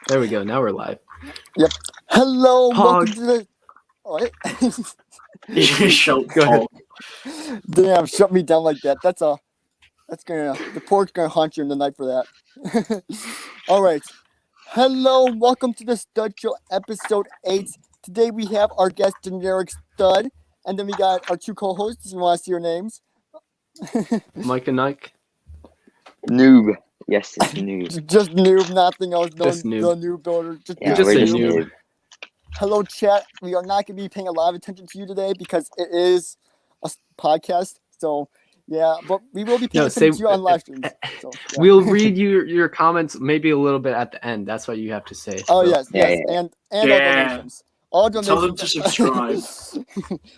There we go. Now we're live. Yep. Hello, welcome Pog. to the. Oh, Shut Go ahead. Damn, shut me down like that. That's gonna. The pork's gonna haunt you in the night for that. All right. Hello, welcome to the Stud Show, episode 8. Today we have our guest, generic Stud, and then we got our two co-hosts. You want to see your names? Mike and Nike. Noob. Yes, it's noob. Just noob, nothing else. No, Just noob. the noob builder. Yeah, just we're say just noob. noob. Hello, chat. We are not going to be paying a lot of attention to you today because it is a podcast. So, yeah, but we will be paying attention to you on live streams. So, yeah. We'll read your comments maybe a little bit at the end. That's what you have to say. Oh, So, yes, Yeah, yes. yeah. And Yeah. all donations. Tell them to subscribe.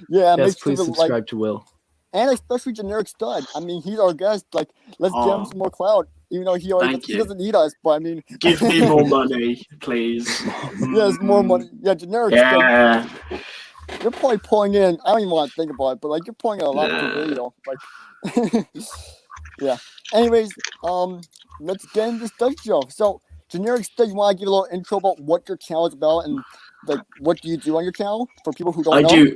Yeah, Yes, make sure please to subscribe to Will. and especially generic Stud. I mean, he's our guest. Like, let's give him Aw. some more clout. Even though he Thank you. doesn't need us, but I mean, Give me more money, please. yes, more money. Yeah, generic Yeah. Stud. You're probably pulling in. I don't even want to think about it, but like you're pulling in a lot per video. Like, yeah. Anyways, let's get into the Stud Show. So, generic Stud, you want to give a little intro about what your channel is about and like what do you do on your channel for people who don't know?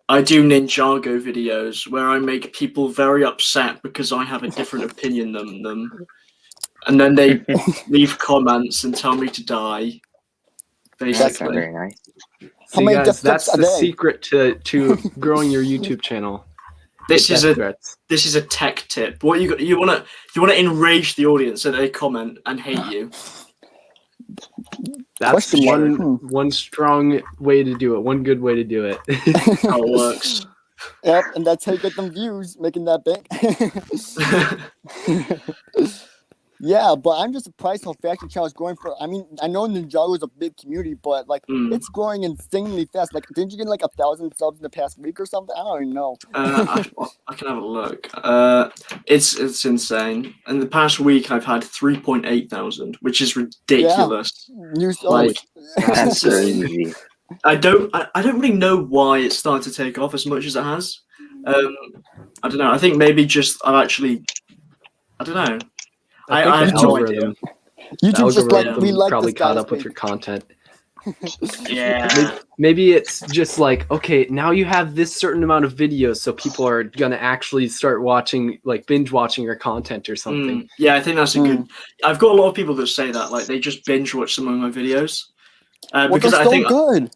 I do Ninjago videos where I make people very upset because I have a different opinion than them. And then they leave comments and tell me to die. That's not Basically. very nice. How So many guys, death that's threats a the day? secret to growing your YouTube channel. This is Death a threats. this is a tech tip. What you wanna enrage the audience so they comment and hate you. That's Question mark. one strong way to do it. One good way to do it. How it works. Yep, and that's how you get them views, making that bank. Yeah, but I'm just surprised how fast your channel is growing. I mean, I know Ninjago is a big community, but like it's growing insanely fast. Like, didn't you get like 1,000 subs in the past week or something? I don't even know. I can have a look. It's insane. In the past week, I've had 3.8 thousand, which is ridiculous. New Like, That's crazy. I don't really know why it's started to take off as much as it has. I don't know. I think maybe just I don't know. I think have the no idea. algorithm, YouTube just like algorithm we like probably this caught guy's up with page. your content. Yeah. Maybe it's just like, okay, now you have this certain amount of videos, so people are gonna actually start watching, like binge watching your content or something. Yeah, I think that's a good. I've got a lot of people that say that, like they just binge watch some of my videos. Well, Because they're I so think. good.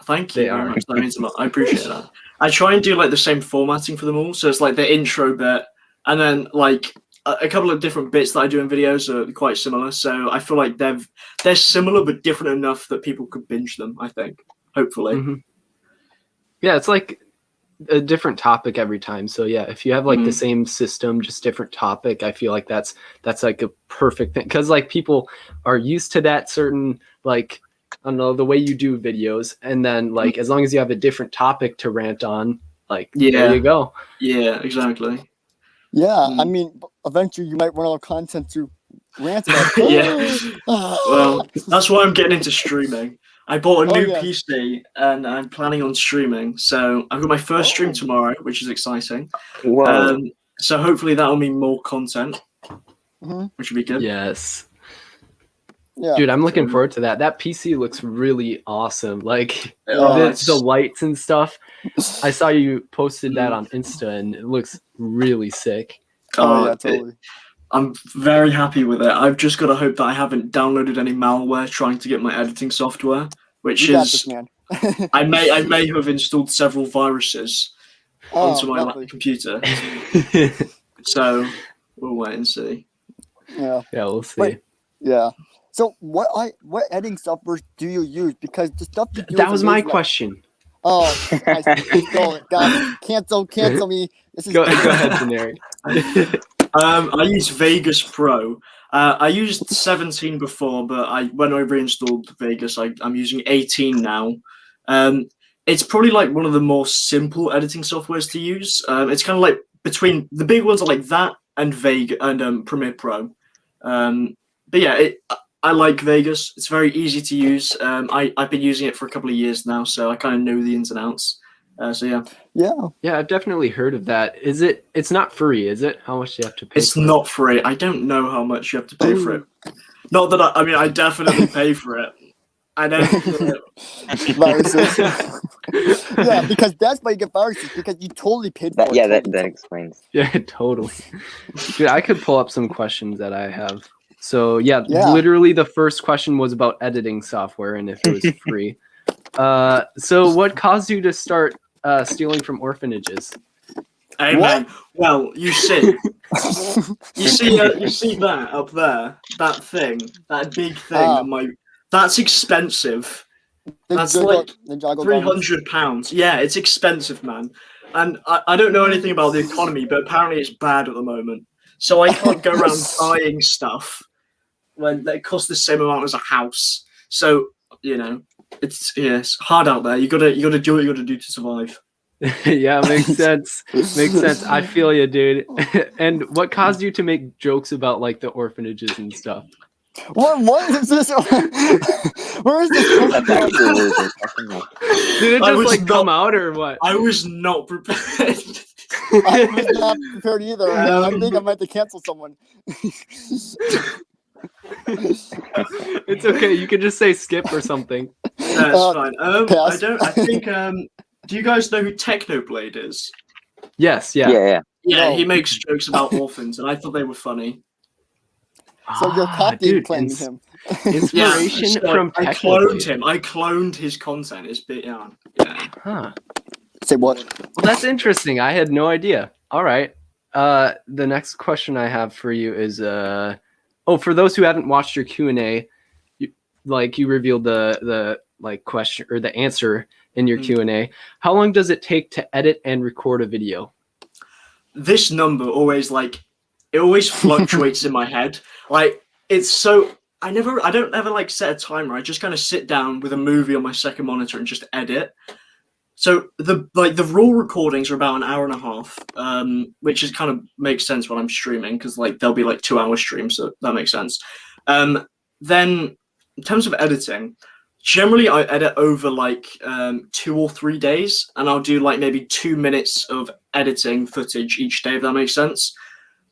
Thank you They very are. much. That means a lot. I appreciate that. I try and do like the same formatting for them all, so it's like the intro bit, and then like a couple of different bits that I do in videos are quite similar. So I feel like they're similar but different enough that people could binge them. I think, hopefully. Mhm. Yeah, it's like a different topic every time. So yeah, if you have like the same system, just different topic, I feel like that's like a perfect thing, because like people are used to that certain, like, I don't know, the way you do videos, and then like as long as you have a different topic to rant on, like there you go. Yeah, exactly. Yeah, I mean, eventually you might run out of content to rant about. Yeah. Well, that's why I'm getting into streaming. I bought a new yeah. PC and I'm planning on streaming. So I've got my first stream tomorrow, which is exciting. Whoa. So hopefully that'll mean more content, Mhm. which will be good. Yes. Yeah. Dude, I'm looking forward to that. That PC looks really awesome. Like Yeah. the lights and stuff. I saw you posted that on Insta, and it looks really sick. Oh yeah, totally. I'm very happy with it. I've just got to hope that I haven't downloaded any malware trying to get my editing software, which You got is this, man. I may have installed several viruses onto my lovely. computer. So we'll wait and see. Yeah. Yeah, we'll see. Wait. Yeah. So what editing software do you use? Because the stuff you do That is was my amazing. question. Oh, I stole it. God, cancel me. This is Go ahead, generic. I use Vegas Pro. I used 17 before, but when I reinstalled Vegas, I'm using 18 now. It's probably like one of the more simple editing softwares to use. It's kind of like between the big ones are like that and Vegas and Premiere Pro. But yeah, I like Vegas. It's very easy to use. I've been using it for a couple of years now, so I kind of know the ins and outs. So yeah. Yeah, I've definitely heard of that. It's not free, is it? How much do you have to pay? It's not free. I don't know how much you have to pay for it. Not that I mean, I definitely pay for it. I don't. Viruses. Yeah, because that's why you get viruses, because you totally paid for That, it. yeah, that, totally. that explains. Yeah, totally. Dude, I could pull up some questions that I have. So yeah, Yeah. literally the first question was about editing software and if it was free. So what caused you to start stealing from orphanages? Hey What? man, well, you see that up there, that thing, that big thing Ah. on my, that's expensive. That's Ninjago- like Ninjago £300. Yeah, it's expensive, man. And I don't know anything about the economy, but apparently it's bad at the moment. So I can't go around buying stuff when they cost the same amount as a house. So it's hard out there. You gotta do what you gotta do to survive. Yeah, makes sense. Makes sense. I feel you, dude. And what caused you to make jokes about like the orphanages and stuff? What is this? Where is this That's question actually from? really good. Definitely. Did it I just was like come not- out or what? I was not prepared. I was not prepared either. I think I might have to cancel someone. It's okay. You can just say skip or something. That's fine. pass. I think. Do you guys know who Technoblade is? Yes, yeah. Yeah. Yeah, No. he makes jokes about orphans, and I thought they were funny. So you're copying dude, claiming him. Inspiration so from I cloned Technoblade. him. I cloned his content. It's bit yeah. Huh. Say what? Well, that's interesting. I had no idea. All right. The next question I have for you is for those who haven't watched your Q&A, you revealed the like question or the answer in your Q&A. How long does it take to edit and record a video? This number always fluctuates in my head. Like it's so I don't ever like set a timer. I just kind of sit down with a movie on my second monitor and just edit. So the raw recordings are about an hour and a half, which is kind of makes sense when I'm streaming because like they'll be like 2-hour streams, so that makes sense. Then in terms of editing, generally I edit over like 2 or 3 days, and I'll do like maybe 2 minutes of editing footage each day, if that makes sense.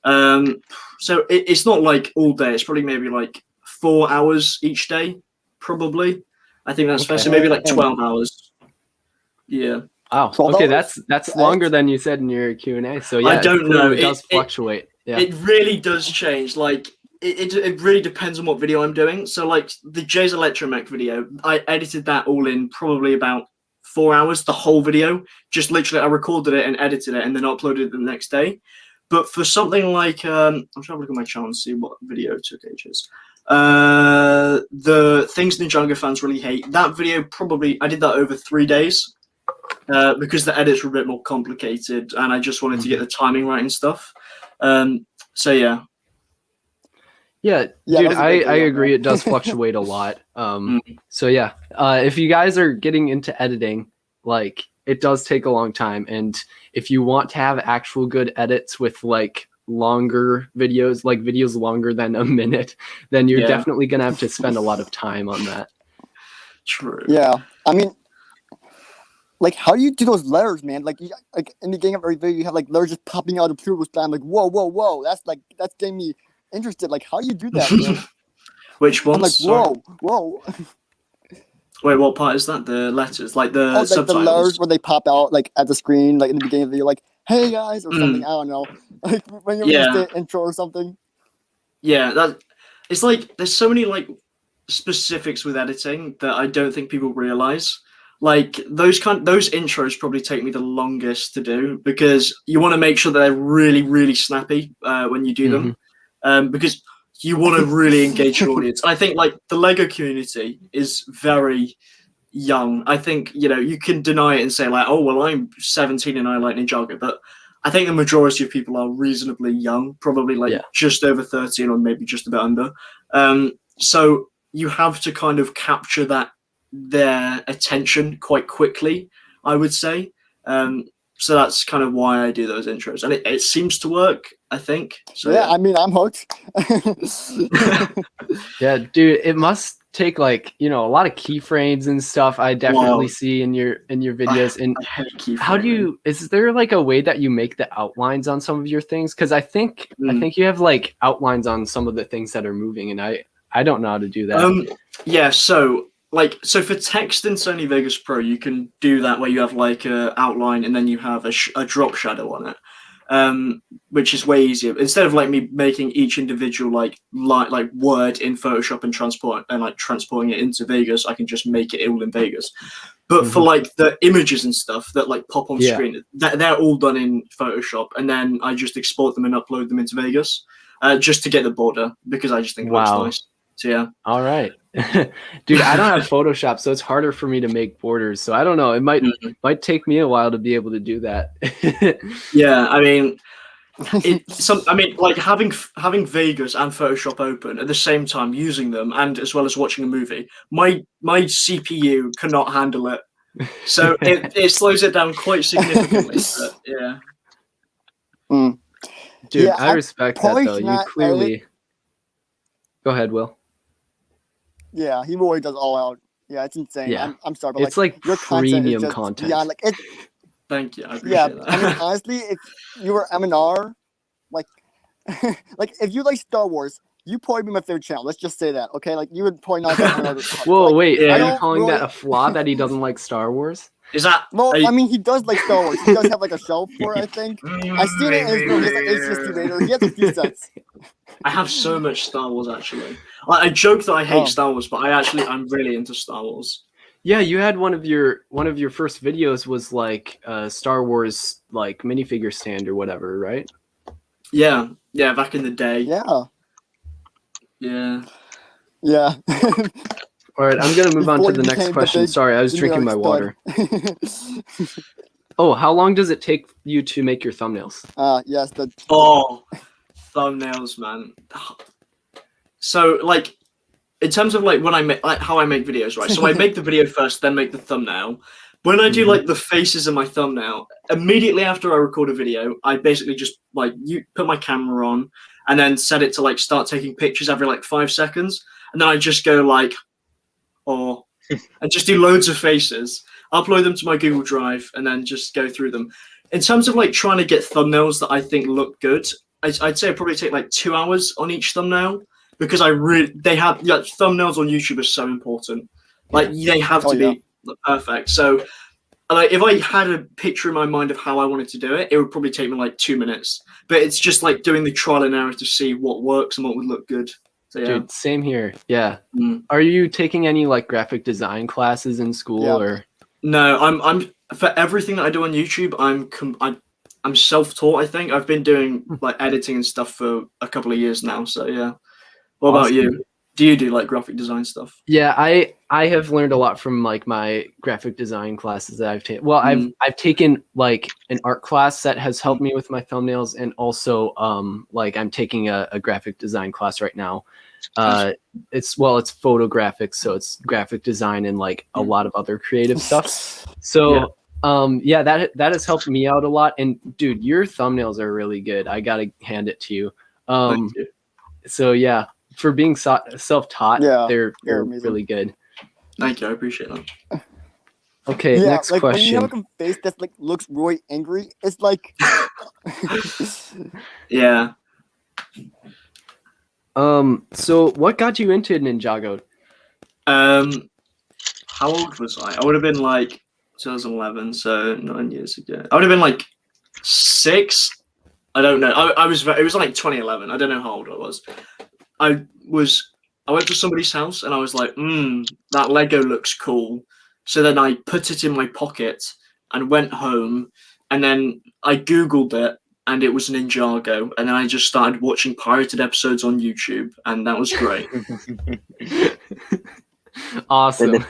So it's not like all day. It's probably maybe like 4 hours each day, probably. I think that's fair. So maybe like 12 hours. Yeah. Wow. 12 Okay, hours? that's longer than you said in your Q&A. So yeah, I don't know. It does fluctuate. Yeah. It really does change. Like it really depends on what video I'm doing. So like the Jay's Electromech video, I edited that all in probably about 4 hours, the whole video. Just literally I recorded it and edited it and then uploaded it the next day. But for something like I'm trying to look at my channel and see what video took ages. The things Ninjago fans really hate. That video probably I did that over 3 days. Because the edits were a bit more complicated and I just wanted to get the timing right and stuff. So yeah. Yeah, Yeah, dude, that was a I good video, agree. man. It does fluctuate a lot. So yeah, if you guys are getting into editing, like it does take a long time. And if you want to have actual good edits with like longer videos, like videos longer than a minute, then you're definitely going to have to spend a lot of time on that. True. Yeah, I mean, like, how do you do those letters, man? Like in the beginning of every video, you have like letters just popping out of pure spam. I'm like, whoa, that's getting me interested. Like, how do you do that, man? Which one? I'm like, whoa. Wait, what part is that? The letters, like the subtitles. The letters where they pop out like at the screen, like in the beginning of the video, like, hey guys, or something. I don't know. Like when you're just the intro or something. Yeah, that it's like there's so many like specifics with editing that I don't think people realize. Like those intros probably take me the longest to do because you want to make sure that they're really, really snappy when you do them, because you want to really engage your audience. I think like the Lego community is very young. I think you can deny it and say like, oh well, I'm 17 and I like Ninjago, but I think the majority of people are reasonably young, probably like just over 13 or maybe just about under. So you have to kind of capture their attention quite quickly, I would say. So that's kind of why I do those intros, and it seems to work, I think. So yeah, I mean, I'm hooked. Yeah, dude, it must take like a lot of keyframes and stuff. I definitely see in your videos. And how do you? Is there like a way that you make the outlines on some of your things? Because I think you have like outlines on some of the things that are moving, and I I don't know how to do that. Yeah, so for text in Sony Vegas Pro, you can do that where you have like a outline and then you have a drop shadow on it, which is way easier. Instead of like me making each individual like word in Photoshop and transporting it into Vegas, I can just make it all in Vegas. But for like the images and stuff that like pop on screen, they're all done in Photoshop, and then I just export them and upload them into Vegas, just to get the border, because I just think it looks nice. So yeah. All right. Dude, I don't have Photoshop, so it's harder for me to make borders. So I don't know. It might take me a while to be able to do that. Yeah, I mean, like having Vegas and Photoshop open at the same time, using them, and as well as watching a movie, my CPU cannot handle it, so it slows it down quite significantly. But, yeah. Dude, Yeah, I respect that though. You clearly. Go ahead, Will. Yeah, he really does all out. Yeah, it's insane. Yeah. I'm sorry, but It's like your premium content. content. Yeah, like it's. Thank you. I appreciate that. I mean, honestly, if you were M&R, like, like if you like Star Wars, you probably be my favorite channel. Let's just say that, okay? Like you would probably not get M&R. Whoa, like, wait, yeah. are you calling that a flaw that he doesn't like Star Wars? Is that? Well, I mean, he does like Star Wars. He does have like a shelf for it, I think. I've seen it in his room. He has like H.C. Vader. He has a few sets. I have so much Star Wars actually. I joke that I hate Star Wars, but I'm really into Star Wars. Yeah, you had one of your first videos was like Star Wars like minifigure stand or whatever, right? Yeah, back in the day. Yeah. All right, I'm gonna move on to the next question. Sorry, I was drinking my water. Oh, how long does it take you to make your thumbnails? Yes. Thumbnails, man. So like, in terms of like when I make how I make videos, right? So I make the video first, then make the thumbnail. When I do like the faces in my thumbnail, immediately after I record a video, I basically just like put my camera on and then set it to like start taking pictures every like 5 seconds, and then I just go like, and just do loads of faces, upload them to my Google Drive, and then just go through them. In terms of like trying to get thumbnails that I think look good, I'd say I probably take like 2 hours on each thumbnail, because thumbnails on YouTube are so important. Like they have to be perfect. So like if I had a picture in my mind of how I wanted to do it, it would probably take me like 2 minutes. But it's just like doing the trial and error to see what works and what would look good. So, yeah. Dude, same here. Yeah. Are you taking any like graphic design classes in school or? No, I'm for everything that I do on YouTube, I'm self-taught. I think I've been doing like editing and stuff for a couple of years now. So yeah. What about you? Do you do like graphic design stuff? Yeah, I have learned a lot from like my graphic design classes that I've taken. Well, I've taken like an art class that has helped me with my thumbnails, and also like I'm taking a graphic design class right now. It's photographics, so it's graphic design and like a lot of other creative stuff. So that has helped me out a lot. And dude, your thumbnails are really good. I gotta hand it to you. Thank you. So yeah. For being self-taught, they're really good. Thank you, I appreciate that. Okay, next like, question. When you have a face that like looks really angry, it's like. Yeah. So what got you into Ninjago? How old was I? I would have been like 2011, so 9 years ago. I would have been like 6. I don't know. It was like 2011. I don't know how old I was. I went to somebody's house and I was like, that Lego looks cool. So then I put it in my pocket and went home, and then I Googled it, and it was Ninjago, and then I just started watching pirated episodes on YouTube, and that was great. Awesome.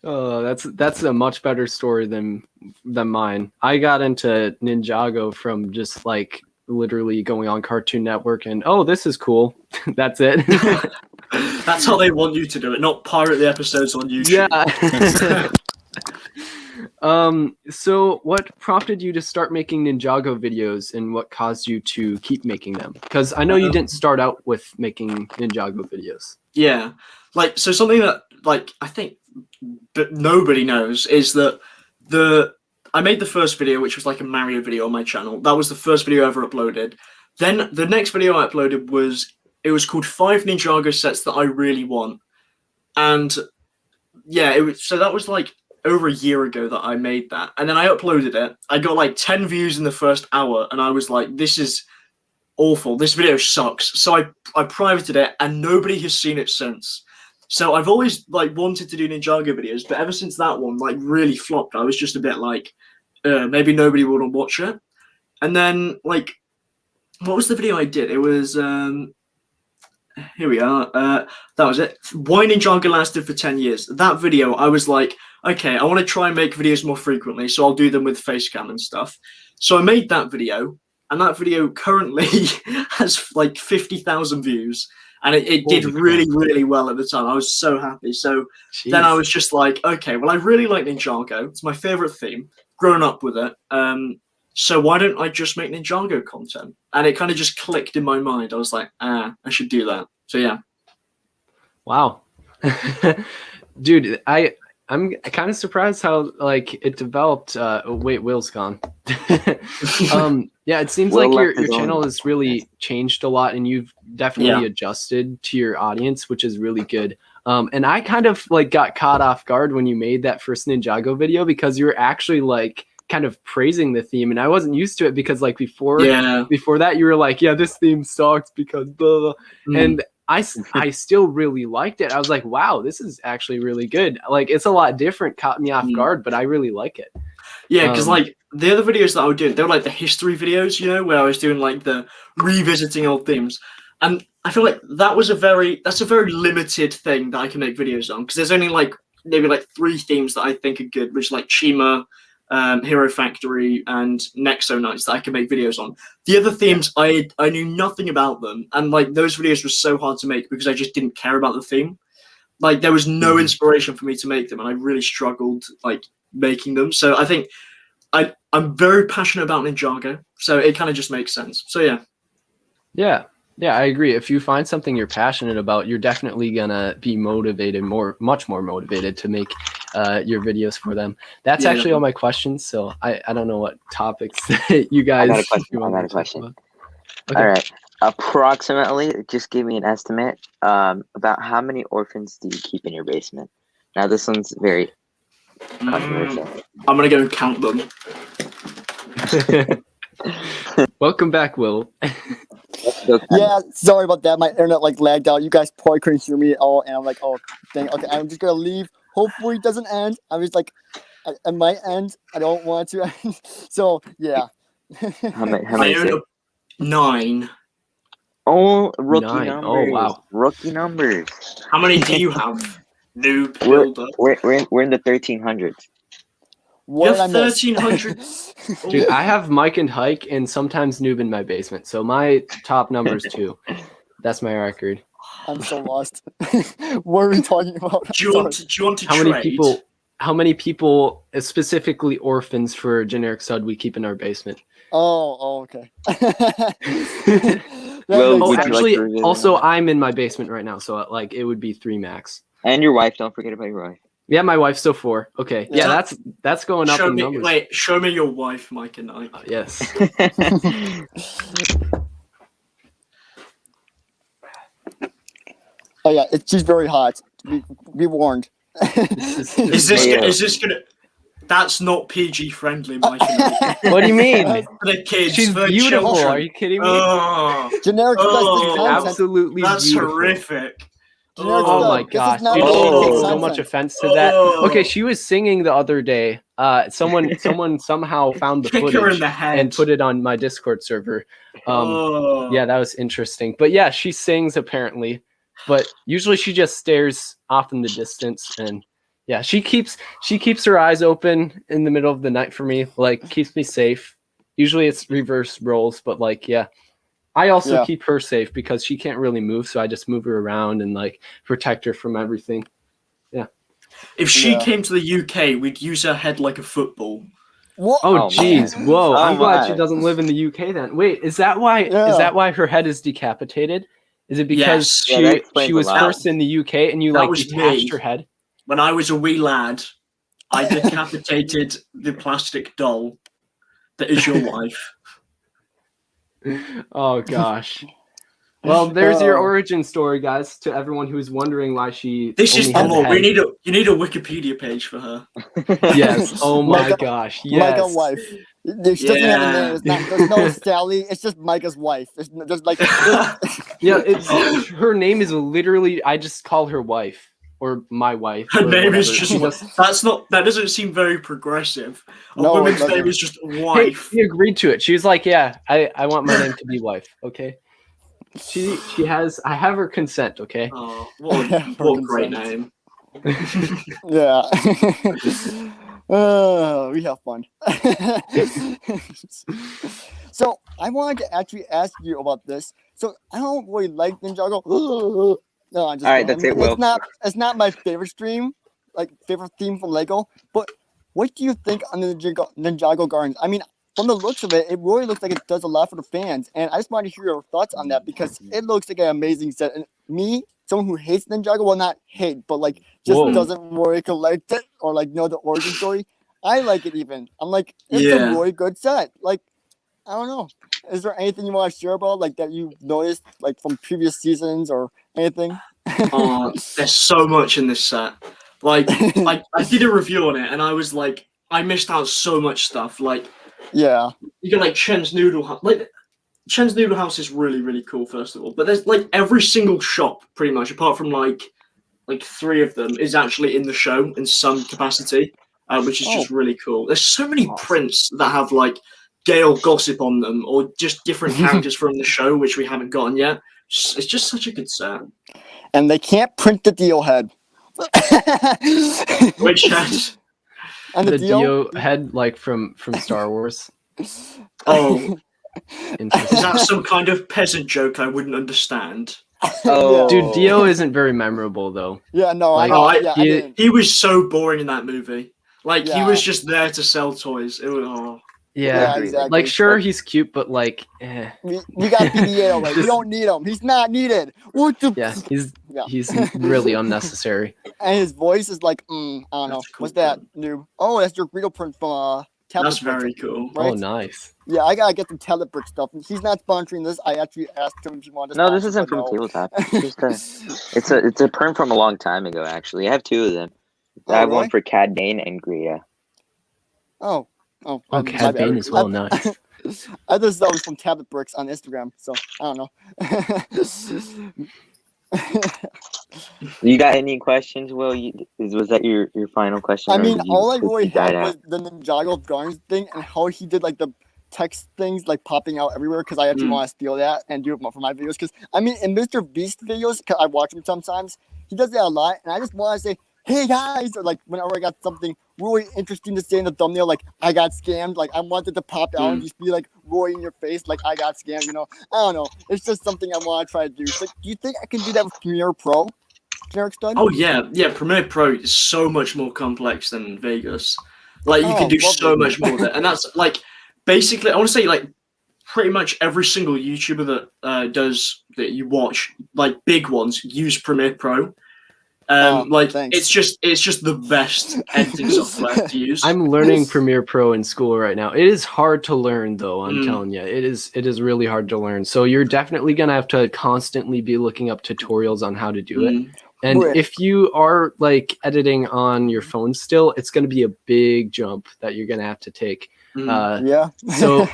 Oh, that's a much better story than mine. I got into Ninjago from just like literally going on Cartoon Network and this is cool. That's it. That's how they want you to do it, not pirate the episodes on YouTube. Yeah. So what prompted you to start making Ninjago videos, and what caused you to keep making them? Because I know you didn't start out with making Ninjago videos. Yeah, like, so something that like I think but nobody knows is that I made the first video, which was like a Mario video on my channel. That was the first video I ever uploaded. Then the next video I uploaded was It was called 5 Ninjago sets that I really want. And yeah, so that was like over a year ago that I made that. And then I uploaded it. I got like 10 views in the first hour, and I was like, this is awful. This video sucks. So I privated it, and nobody has seen it since. So I've always like wanted to do Ninjago videos, but ever since that one like really flopped, I was just a bit like, maybe nobody will watch it. And then like, what was the video I did? It was here we are. That was it. Why Ninjago lasted for 10 years. That video, I was like, okay, I want to try and make videos more frequently, so I'll do them with facecam and stuff. So I made that video, and that video currently has like 50,000 views, and it did really, really well at the time. I was so happy. So then I was just like, okay, well, I really like Ninjago. It's my favorite theme. Grown up with it. So why don't I just make Ninjago content? And it kind of just clicked in my mind. I was like, I should do that. So yeah. Wow. Dude, I'm kind of surprised how like it developed. Wait, Will's gone. Yeah, it seems Will like left your his channel own. has really changed a lot, and you've definitely adjusted to your audience, which is really good. And I kind of like got caught off guard when you made that first Ninjago video, because you were actually like kind of praising the theme, and I wasn't used to it, because like before that you were like, yeah, this theme sucks because blah, blah. And I still really liked it. I was like, wow, this is actually really good. Like, it's a lot different, caught me off guard, but I really like it. Yeah, because like the other videos that I would do, they were like the history videos, you know, where I was doing like the revisiting old themes. And I feel like that's a very limited thing that I can make videos on, because there's only like maybe like 3 themes that I think are good, which is like Chima, Hero Factory, and Nexo Nights that I can make videos on. The other themes, I knew nothing about them, and like those videos were so hard to make because I just didn't care about the theme. Like there was no inspiration for me to make them, and I really struggled like making them. So I think I'm very passionate about Ninjago, so it kind of just makes sense. So yeah. Yeah, I agree. If you find something you're passionate about, you're definitely gonna be motivated, much more motivated to make your videos for them. That's actually all my questions. So I don't know what topics you guys. I got a question. Okay. All right. Approximately, just give me an estimate. About how many orphans do you keep in your basement? Now this one's very controversial. I'm gonna go and count them. Welcome back, Will. Yeah, sorry about that. My internet like lagged out. You guys probably couldn't hear me at all, and I'm like, oh, dang. Okay, I'm just gonna leave. Hopefully, it doesn't end. I'm just like, it might end. I don't want to end. So yeah. How many? I own 9. Oh, rookie 9. numbers. Oh, wow. Rookie numbers. How many do you have? Noob builder. We're in the 1300s. What You have did I miss? 1300. Dude, I have Mike and Hike and sometimes Noob in my basement. So my top number's 2. That's my record. I'm so lost. What are we talking about? Do you want to How trade? How many people, specifically orphans for generic stud, we keep in our basement? Oh, okay. Well, Oh, would you actually, like to also, I'm in my basement right now, so like it would be 3 max. And your wife. Don't forget about your wife. Yeah, my wife's still 4. Okay, yeah, that's going up in numbers. Wait, show me your wife, Mike and I. Yes. Oh yeah, she's very hot. Be warned. Is this gonna? That's not PG friendly, Mike and I. What do you mean? For the kids, She's for beautiful. children. Are you kidding me? Oh, Generic Oh, content. Absolutely that's beautiful. horrific. Generic Oh stud. my This is gosh, not dude, she Oh. takes so content. much offense to that. Oh. Okay, she was singing the other day. Someone somehow found the Kick her in footage the head. and put it on my Discord server. Yeah, that was interesting. But yeah, she sings apparently, but usually she just stares off in the distance, and yeah, she keeps her eyes open in the middle of the night for me, like keeps me safe. Usually it's reverse roles, but like yeah. I also keep her safe because she can't really move, so I just move her around and like protect her from everything. Yeah. If she came to the UK, we'd use her head like a football. What? Oh Oh, jeez, man. whoa! Oh, I'm glad she my. doesn't live in the UK then. Wait, is that why? Yeah. Is that why her head is decapitated? Is it because Yes. Yeah, that explains she a was lot. first in the UK and you That like was detached me. her head? When I was a wee lad, I decapitated the plastic doll that is your wife. Oh gosh. Well, there's your Oh. origin story, guys. To everyone who's wondering why she This is only had oh, the head. you need a Wikipedia page for her. Yes. Oh my Micah- gosh. Micah's Yes. wife. She doesn't even have a name. It's not. There's no Sally. It's just Micah's wife. There's like. Yeah. It's her name is literally. I just call her wife or my wife. Her or name is whatever. just that doesn't seem very progressive. A No, it woman's doesn't. name is just Hey, wife. she agreed to it. She was like, "Yeah, I want my name to be wife." Okay. She has. I have her consent. Okay. Oh, what a great name. Yeah. We have fun. So I wanted to actually ask you about this. So I don't really like Ninjago. No, I'm just All right, kidding. that's it, Will. It's not my favorite stream, like favorite theme from Lego. But what do you think on the Ninjago Gardens? I mean, from the looks of it, it really looks like it does a lot for the fans. And I just wanted to hear your thoughts on that because it looks like an amazing set. And me, someone who hates Ninjago, well, not hate, but like just Whoa. doesn't really collect it or like know the origin story. I like it even. I'm like, it's a Yeah. really good set. Like, I don't know. Is there anything you want to share about, like that you noticed, like from previous seasons or anything? Oh, there's so much in this set. Like, I did a review on it, and I was like, I missed out so much stuff. Like, Yeah. you got like Chen's Noodle House. Like, Chen's Noodle House is really, really cool. First of all, but there's like every single shop, pretty much, apart from like 3 of them, is actually in the show in some capacity, which is just really cool. There's so many prints that have like Gale Gossip on them, or just different characters from the show, which we haven't gotten yet. It's just such a good set. And they can't print the Dio head. Which has And The Dio head, like from Star Wars. oh, Interesting. is that some kind of peasant joke I wouldn't understand? Oh, Dude, Dio isn't very memorable though. Yeah, no, Like, I know. Yeah, I didn't. He was so boring in that movie. Like he Yeah. was just there to sell toys. It was, Yeah, exactly. like sure he's cute, but like, We got BB-8 already. We don't need him. He's not needed. What the? yeah, Yeah. he's really unnecessary. And his voice is like, I don't know. That's cool. What's that new? Oh, that's your Greedo print from Tablet that's Brick, very cool. right? Oh, nice. Yeah, I gotta get the Tablet Brick stuff. He's not sponsoring this. I actually asked him if he wanted to. no, this sponsor, isn't but from no. Tabletop. It's a print from a long time ago. Actually, I have 2 of them. I have one really? for Cad Bane and Greedo. Oh, Oh, my Cad Bane bad. as well. Nice. I just thought it was from Tablet Bricks on Instagram, so I don't know. You got any questions, Will? Was that your final question? I or mean, did you- all I did you really die had out? was the Ninjago Gardens thing and how he did like the text things like popping out everywhere because I actually want to steal that and do it for my videos. Because I mean, in Mr. Beast videos, 'cause I watch him sometimes, he does that a lot, and I just want to say, "Hey guys," or like whenever I got something really interesting to say in the thumbnail, like I got scammed, like I wanted to pop out and just be like roy in your face, like I got scammed. You know, I don't know. It's just something I want to try to do. So, do you think I can do that with Premiere Pro? Generic stud? Oh yeah. Premiere Pro is so much more complex than Vegas. Like you can do so lovely. much more with it, and that's like basically I want to say like pretty much every single YouTuber that you watch, like big ones, use Premiere Pro. Like thanks. it's just the best editing software to use. I'm learning Premiere Pro in school right now. It is hard to learn, though. I'm telling you, it is really hard to learn. So you're definitely gonna have to constantly be looking up tutorials on how to do it. And Right. if you are like editing on your phone still, it's gonna be a big jump that you're gonna have to take. Yeah. So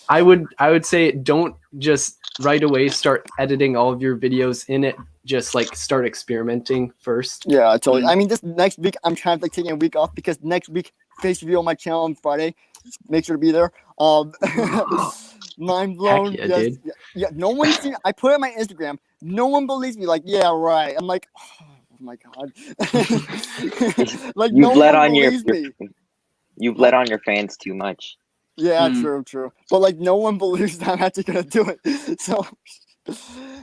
I would say don't just right away start editing all of your videos in it. Just like start experimenting first. Yeah, totally. I mean, this next week I'm trying to like taking a week off because next week face reveal on my channel on Friday. Make sure to be there. Mind blown. Heck yeah, Yes. dude. Yeah. No one's seen. I put it on my Instagram. No one believes me. Like, yeah, right. I'm like, oh my god. Like no You've let one on your believes me. you've let on your fans too much. Yeah, true. But like, no one believes that I'm actually gonna do it. So.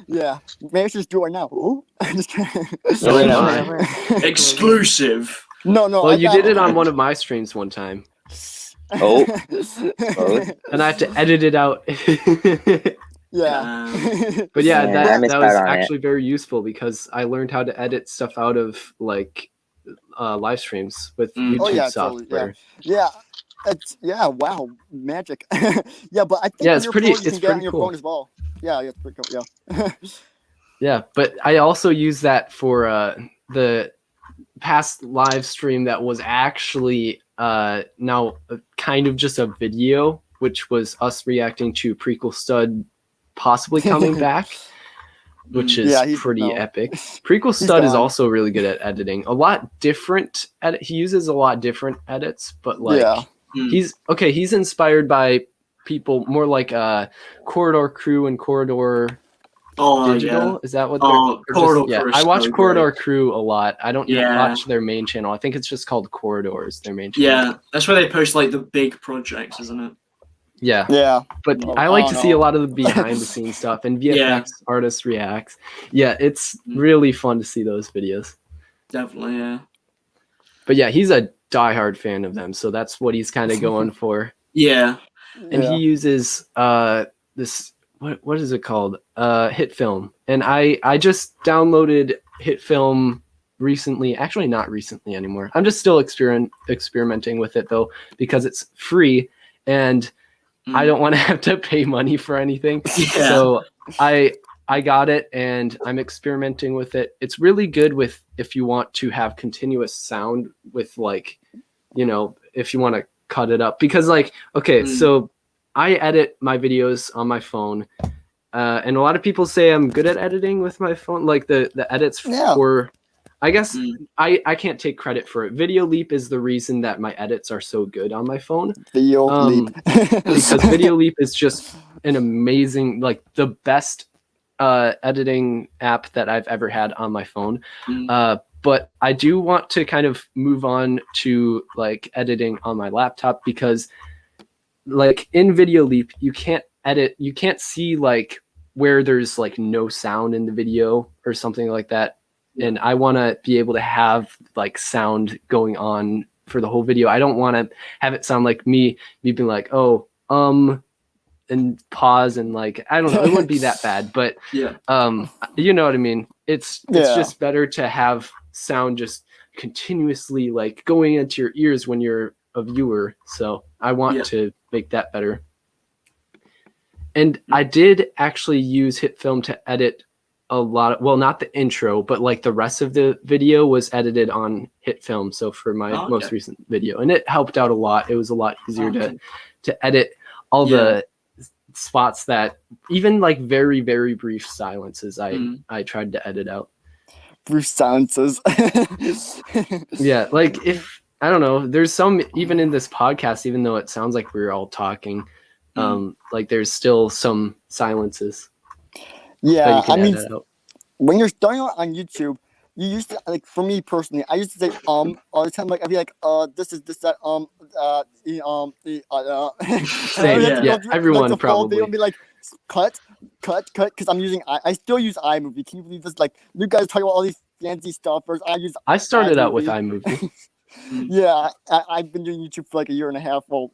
Yeah, maybe I should just do it right now. Ooh. I'm just kidding. Oh my. Exclusive. No. Well, you did it on one of my streams one time, Oh. and I had to edit it out. Yeah. But yeah, Yeah, I missed that was out on it. actually very useful because I learned how to edit stuff out of like live streams with YouTube Oh, yeah, totally, software. Yeah. Wow, magic. Yeah, but I think Yeah, it's your pretty- phone, you it's can get it on pretty your cool. phone as well. Yeah, it's pretty cool. Yeah. Yeah, but I also use that for the past live stream that was actually now kind of just a video, which was us reacting to Prequel Stud possibly coming back, which is pretty epic. Prequel Stud is also really good at editing. A lot different he uses a lot different edits, but like he's inspired by people more like Corridor Crew and Corridor Digital. Is that what they're Corridor Crew? I watch Corridor Crew a lot. I don't watch their main channel. I think it's just called Corridors, their main channel. Yeah, that's where they post like the big projects, isn't it? Yeah. Yeah. But I like to see a lot of the behind the scenes stuff and VFX artist reacts. Yeah, it's really fun to see those videos. Definitely, yeah. But yeah, he's a diehard fan of them, so that's what he's kind of going for. Yeah. And he uses this what is it called? Hit Film. And I just downloaded Hit Film recently. Actually, not recently anymore. I'm just still experimenting with it though, because it's free and I don't want to have to pay money for anything. Yeah. So I got it and I'm experimenting with it. It's really good with if you want to have continuous sound with like, you know, if you want to cut it up. Because like, okay, so I edit my videos on my phone. And a lot of people say I'm good at editing with my phone. Like the edits for, I guess I can't take credit for it. Video Leap is the reason that my edits are so good on my phone. Video Leap. Because Video Leap is just an amazing, like the best editing app that I've ever had on my phone. But I do want to kind of move on to like editing on my laptop because like in Video Leap, you can't see like where there's like no sound in the video or something like that. And I want to be able to have like sound going on for the whole video. I don't want to have it sound like me being like, oh, and pause and like, I don't know, it wouldn't be that bad, but you know what I mean? It's just better to have sound just continuously like going into your ears when you're a viewer. So I want to make that better. And I did actually use Hit Film to edit a lot of, well, not the intro, but like the rest of the video was edited on Hit Film. So for my most recent video, and it helped out a lot. It was a lot easier to edit all the spots that even like very, very brief silences I tried to edit out. Brief silences. Yeah, like if I don't know, there's some even in this podcast, even though it sounds like we're all talking, like there's still some silences. Yeah, I mean, when you're starting out on YouTube, you used to, like, for me personally, I used to say all the time. Like I'd be like, this is this that Same, everyone like, probably would be like cut, because I'm using I still use iMovie. Can you believe this? Like you guys talk about all these fancy stuff, whereas I started out with iMovie. Yeah, I've been doing YouTube for like a year and a half. Well,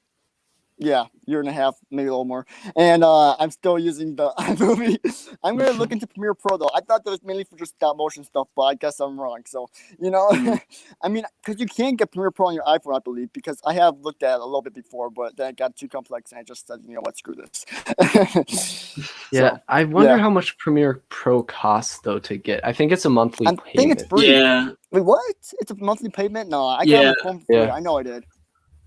yeah, year and a half, maybe a little more. And I'm still using the iMovie. I'm going to look into Premiere Pro, though. I thought that was mainly for just stop motion stuff, but I guess I'm wrong. So, you know, I mean, because you can get Premiere Pro on your iPhone, I believe, because I have looked at it a little bit before, but then it got too complex, and I just said, you know what, screw this. Yeah, so, I wonder how much Premiere Pro costs, though, to get. I think it's a monthly payment. I think it's free. Yeah. Wait, what? It's a monthly payment? No, I got it for free. I know I did.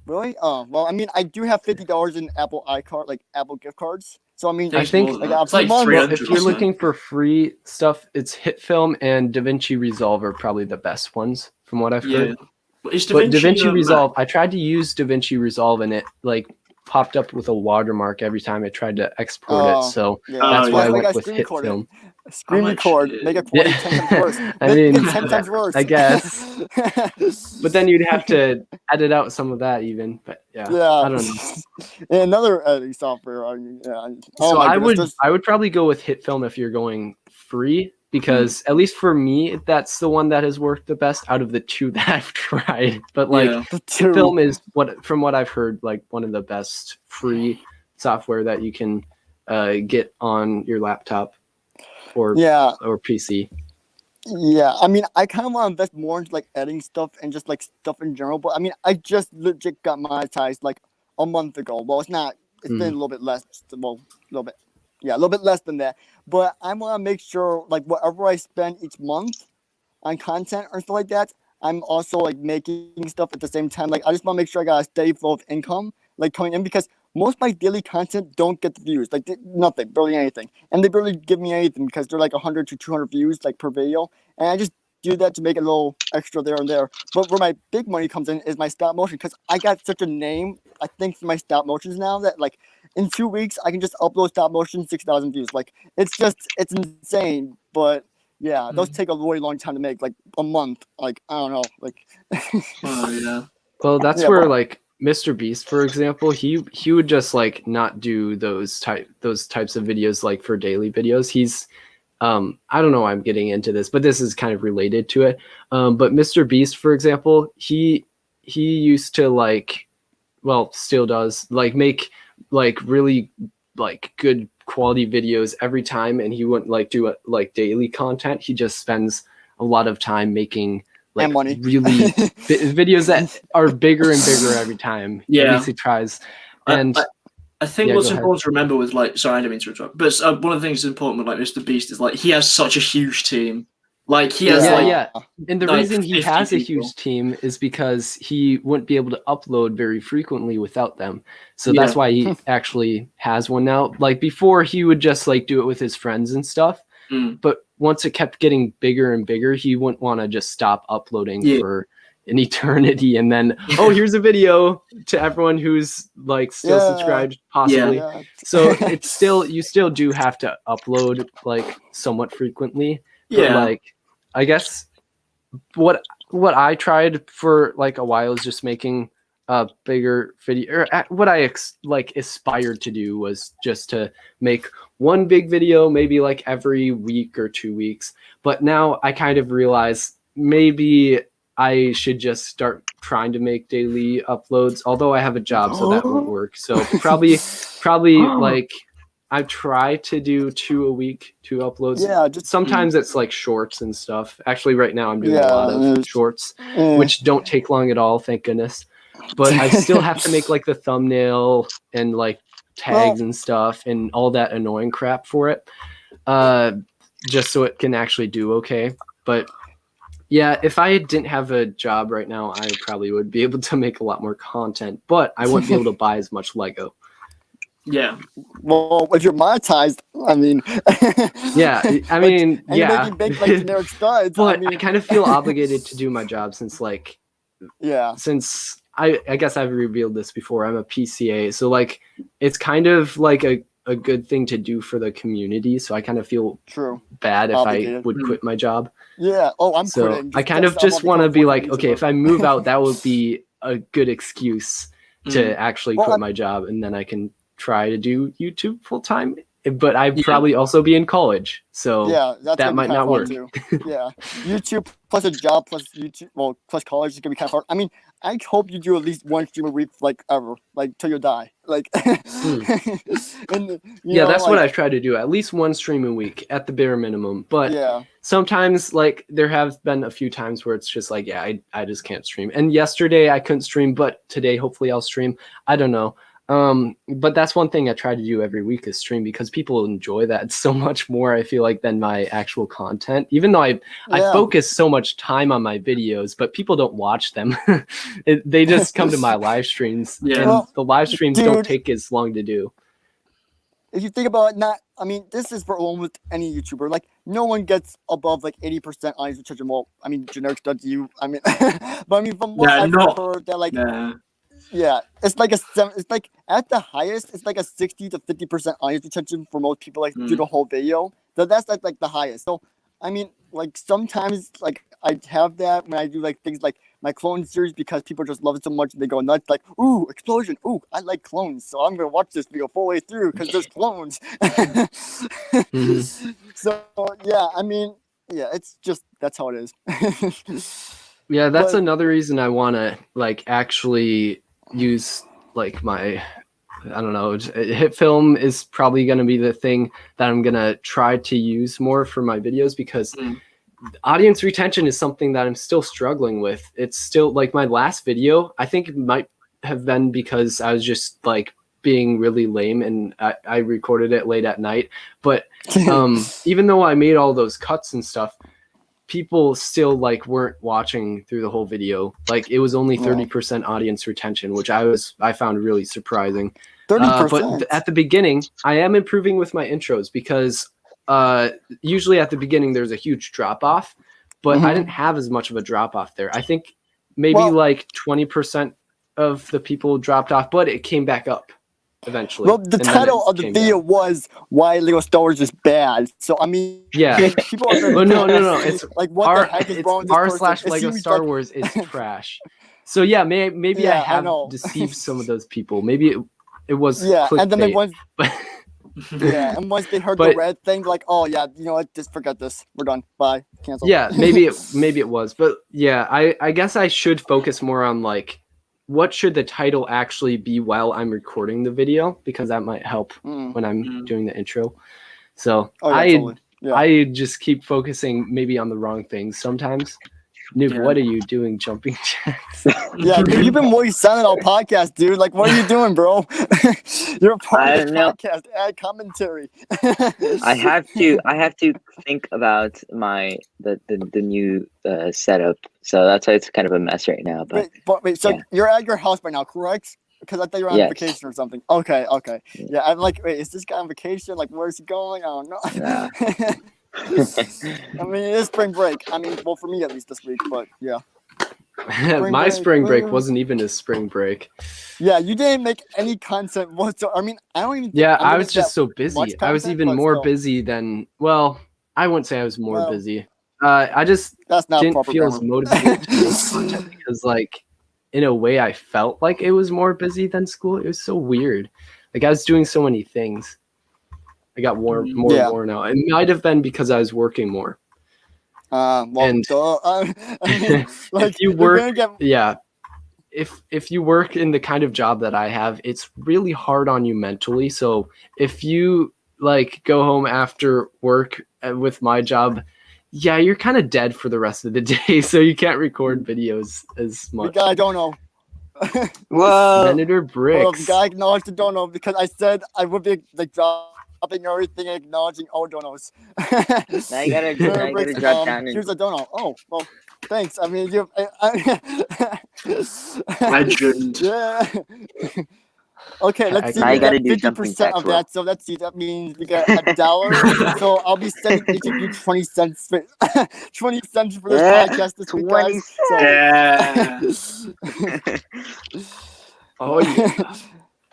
Really? Oh, well, I mean, I do have $50 in Apple iCard, like Apple gift cards. So, I mean, I think it's like if you're looking for free stuff, it's Hit Film and DaVinci Resolve are probably the best ones from what I've heard. But DaVinci Resolve, I tried to use DaVinci Resolve and it like popped up with a watermark every time I tried to export it. So that's why I went with Hit Film. Screen record, make it 10 times worse. I mean, 10 times worse. I guess. But then you'd have to edit out some of that even. But I don't know. And another editing software. So I would probably go with Hit Film if you're going free, because at least for me, that's the one that has worked the best out of the two that I've tried. But like Hit Film is from what I've heard, like one of the best free software that you can get on your laptop. Or PC. Yeah, I mean, I kind of want to invest more into like editing stuff and just like stuff in general. But I mean, I just legit got monetized like a month ago. Well, it's not. It's been a little bit less. Well, a little bit. a little bit less than that. But I want to make sure, like, whatever I spend each month on content or stuff like that, I'm also like making stuff at the same time. Like, I just want to make sure I got a steady flow of income like coming in, because most of my daily content don't get the views, like nothing, barely anything, and they barely give me anything because they're like 100 to 200 views like per video, and I just do that to make a little extra there and there. But where my big money comes in is my stop motion, because I got such a name, I think, for my stop motions now that like in 2 weeks I can just upload stop motion 6,000 views. Like it's insane, but yeah, those take a really long time to make, like a month. Like I don't know, like. Oh yeah. Well, that's Yeah, where but- like Mr. Beast, for example, he would just like not do those types of videos like for daily videos. He's I don't know why I'm getting into this, but this is kind of related to it. But Mr. Beast, for example, he used to like, well, still does like make like really like good quality videos every time, and he wouldn't like do it like daily content. He just spends a lot of time making like And money. really videos that are bigger and bigger every time. Yeah. At least he tries. And I think Yeah, what's go ahead. important to remember with like, sorry, I didn't mean to interrupt, but one of the things that's important with like Mr. Beast is like he has such a huge team. Like he has yeah. like And the like reason he 50 has a people. huge team is because he wouldn't be able to upload very frequently without them. So that's Yeah. why he actually has one now. Like before, he would just like do it with his friends and stuff. Mm. But once it kept getting bigger and bigger, he wouldn't want to just stop uploading Yeah. for an eternity. And then, oh, here's a video to everyone who's like still Yeah. subscribed, possibly. Yeah. So it's still, you still do have to upload like somewhat frequently. But Yeah. like, I guess what I tried for like a while is just making a bigger video. Or what I aspired to do was just to make one big video, maybe like every week or 2 weeks. But now I kind of realize maybe I should just start trying to make daily uploads. Although I have a job, so that won't work. So probably like. I try to do 2 a week, 2 uploads. Yeah, just Sometimes it's like shorts and stuff. Actually, right now I'm doing Yeah, a lot of it's- shorts, which don't take long at all, thank goodness. But I still have to make like the thumbnail and like tags and stuff and all that annoying crap for it, just so it can actually do okay. But yeah, if I didn't have a job right now, I probably would be able to make a lot more content, but I wouldn't be able to buy as much Lego. Yeah. well, if you're monetized, I mean, Yeah, I mean, and you're yeah. making big like generic studs. But I mean, I kind of feel obligated to do my job since I guess I've revealed this before. I'm a PCA, so like it's kind of like a good thing to do for the community. So I kind of feel true. bad if I Obligated. would quit my job. Yeah. Oh, I'm So quitting. I kind of just want to be like, okay, if I move out, that would be a good excuse to actually Well, quit I'm- my job, and then I can try to do YouTube full time. But I'd probably also be in college, so Yeah, that's that gonna be might kinda not fun, work. Too. Yeah, YouTube plus a job plus YouTube, well, plus college is gonna be kind of hard. I mean, I hope you do at least one stream a week, like ever, like till you die, like. And, you Yeah, know, that's what like, I try to do. At least one stream a week at the bare minimum. But Yeah, sometimes like there have been a few times where it's just like, yeah, I just can't stream. And yesterday I couldn't stream, but today hopefully I'll stream. I don't know. But that's one thing I try to do every week is stream, because people enjoy that so much more, I feel like, than my actual content. Even though I Yeah. focus so much time on my videos, but people don't watch them. They just come to my live streams, Yeah. and Well, the live streams don't dude. take as long to do. if you think about it, I mean, this is for almost any YouTuber. Like, no one gets above like 80% audience retention. Well, I mean, generic stuff. You, I mean, but I mean, from what Yeah, I've no. heard, that like. Yeah. Yeah, it's like it's like at the highest, it's like a 60 to 50% audience retention for most people, like do the whole video. So that's like the highest. So I mean, like sometimes like I have that when I do like things like my clone series, because people just love it so much and they go nuts, like, ooh, explosion, ooh, I like clones, so I'm gonna watch this video full way through because there's clones. So yeah, I mean, yeah, it's just that's how it is. Yeah, that's But- another reason I want to like actually use like my, I don't know, hit film is probably going to be the thing that I'm going to try to use more for my videos, because audience retention is something that I'm still struggling with. It's still like my last video, I think it might have been because I was just like being really lame, and I recorded it late at night. But even though I made all those cuts and stuff, people still like weren't watching through the whole video. Like it was only 30% audience retention, which I found really surprising. 30%. But at the beginning, I am improving with my intros because usually at the beginning there's a huge drop off, but I didn't have as much of a drop off there. I think maybe like 20% of the people dropped off, but it came back up eventually. Well, the title of the video was "Why Lego Star Wars is Bad." So I mean, yeah. people are gonna Well, no. It's like what the heck is wrong with this person? r/Lego Star Wars is trash. So yeah, maybe I have deceived some of those people. Maybe it was clickbait, and then they once but yeah, and once they heard the red thing, like, oh yeah, you know what? Just forget this. We're done. Bye. Cancel. Yeah, maybe it was, but yeah, I guess I should focus more on like what should the title actually be while I'm recording the video, because that might help when I'm doing the intro. So I just keep focusing maybe on the wrong things sometimes. Noob, what are you doing jumping jacks? Yeah, dude, you've been more silent on podcast, dude. Like, what are you doing, bro? You're a part of the podcast. Add commentary. I have to think about the new setup, so that's why it's kind of a mess right now. But wait, so you're at your house right now, correct? Because I thought you were on vacation or something. Okay. Yeah, I'm like, wait, is this guy on vacation? Like, where's he going? I don't know. Yeah. I mean, it is spring break. I mean, well, for me at least this week, but yeah. Spring break wasn't even a spring break. Yeah, you didn't make any content whatsoever. I mean, I don't even. Yeah, I was just so busy. I was even more busy than. Well, I wouldn't say I was more busy. I just didn't feel as motivated to make content because, like, in a way, I felt like it was more busy than school. It was so weird. Like I was doing so many things. I got more worn out. It might have been because I was working more. Well, and I mean, like, if you work, if you work in the kind of job that I have, it's really hard on you mentally. So if you like go home after work with my job, you're kind of dead for the rest of the day. So you can't record videos as much. The guy don't know. Whoa. Senator Bricks. Well, the guy acknowledged the don't know because I said I would be like dropping everything, acknowledging all donos. Now you gotta drop down. Here's a dono. Oh, well, thanks. I mean, legend. Yeah. Okay, let's see. Now you gotta do 50% of that. So let's see. That means we got $1. So I'll be sending each of you 20 cents. 20 cents for this podcast this week, guys. Oh yeah.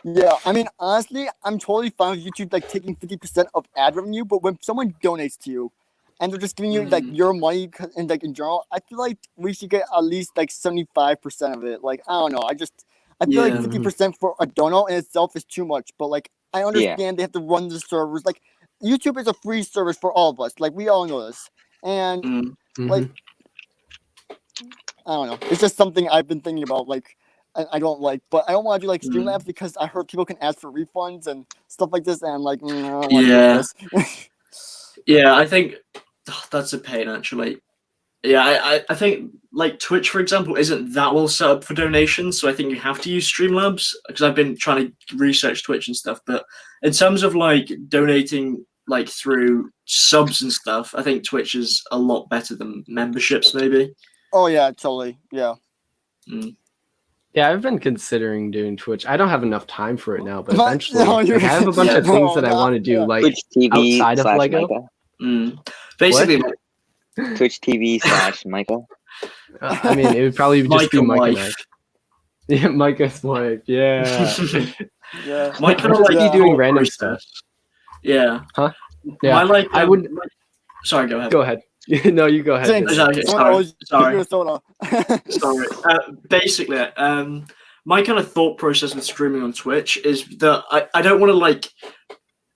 Yeah, I mean, honestly, I'm totally fine with YouTube like taking 50% of ad revenue, but when someone donates to you and they're just giving you like your money and like in general, I feel like we should get at least like 75% of it. Like, I don't know, I feel like 50% for a dono in itself is too much, but like I understand they have to run the servers. Like YouTube is a free service for all of us. Like we all know this, and like I don't know, it's just something I've been thinking about. Like. I don't like, but I don't want to do like Streamlabs because I heard people can ask for refunds and stuff like this, and I'm like, I don't want to do this. Yeah, I think that's a pain actually. Yeah, I think like Twitch, for example, isn't that well set up for donations, so I think you have to use Streamlabs because I've been trying to research Twitch and stuff. But in terms of like donating like through subs and stuff, I think Twitch is a lot better than memberships, maybe. Oh yeah, totally. Yeah. Yeah, I've been considering doing Twitch. I don't have enough time for it now, but eventually I have a bunch of things that I want to do, like Twitch TV outside of Lego. Basically, Twitch TV / Michael. I mean, it would probably just be Mike and I. Yeah, Micah's wife. Yeah. Yeah. Mike would be doing random stuff. Yeah. Huh? Yeah. I would. Sorry, go ahead. Go ahead. No, you go ahead. Sorry. Basically, my kind of thought process with streaming on Twitch is that I don't want to like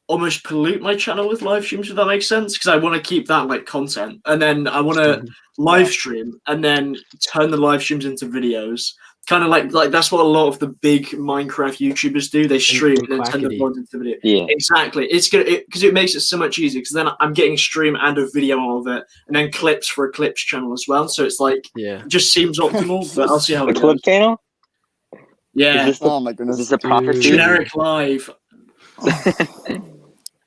almost pollute my channel with live streams, if that makes sense, because I want to keep that like content, and then I want to live stream and then turn the live streams into videos. Kind of like that's what a lot of the big Minecraft YouTubers do. They stream and then turn the VOD into video. Yeah, exactly. It's good because it makes it so much easier. Because then I'm getting stream and a video out of it, and then clips for a clips channel as well. So it's like it just seems optimal. But I'll see how it goes. Clip channel. Yeah. Is this, Oh my is goodness. this a prophecy? Generic live.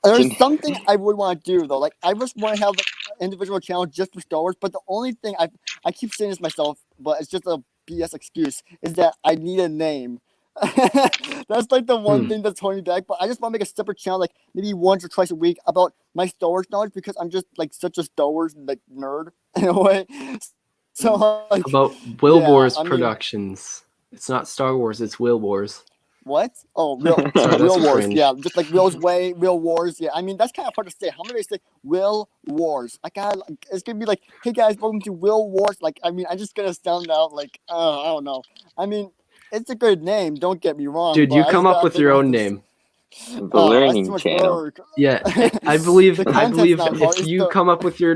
There's something I would want to do though. Like I just want to have like an individual channel just for Star Wars. But the only thing I keep saying this myself, but it's just a BS excuse, is that I need a name. That's like the one thing that's holding me back. But I just want to make a separate channel, like maybe once or twice a week, about my Star Wars knowledge because I'm just like such a Star Wars like nerd in a way. So like, About Will yeah, Wars I mean, Productions. It's not Star Wars, it's Will Wars. what? Oh, real, Sorry, that's real wars. cringe. Yeah, just like Will's way, real wars. Yeah, I mean that's kind of hard to say. How many say Will Wars? I got. It's gonna be like, hey guys, welcome to Will Wars. Like, I mean, I'm just gonna sound out like, I don't know. I mean, it's a good name. Don't get me wrong. Dude, but you I just come up gotta with think your about own this. name. The That's learning too much channel. work. Yeah, I believe The I content's believe not hard, if it's you the- come up with your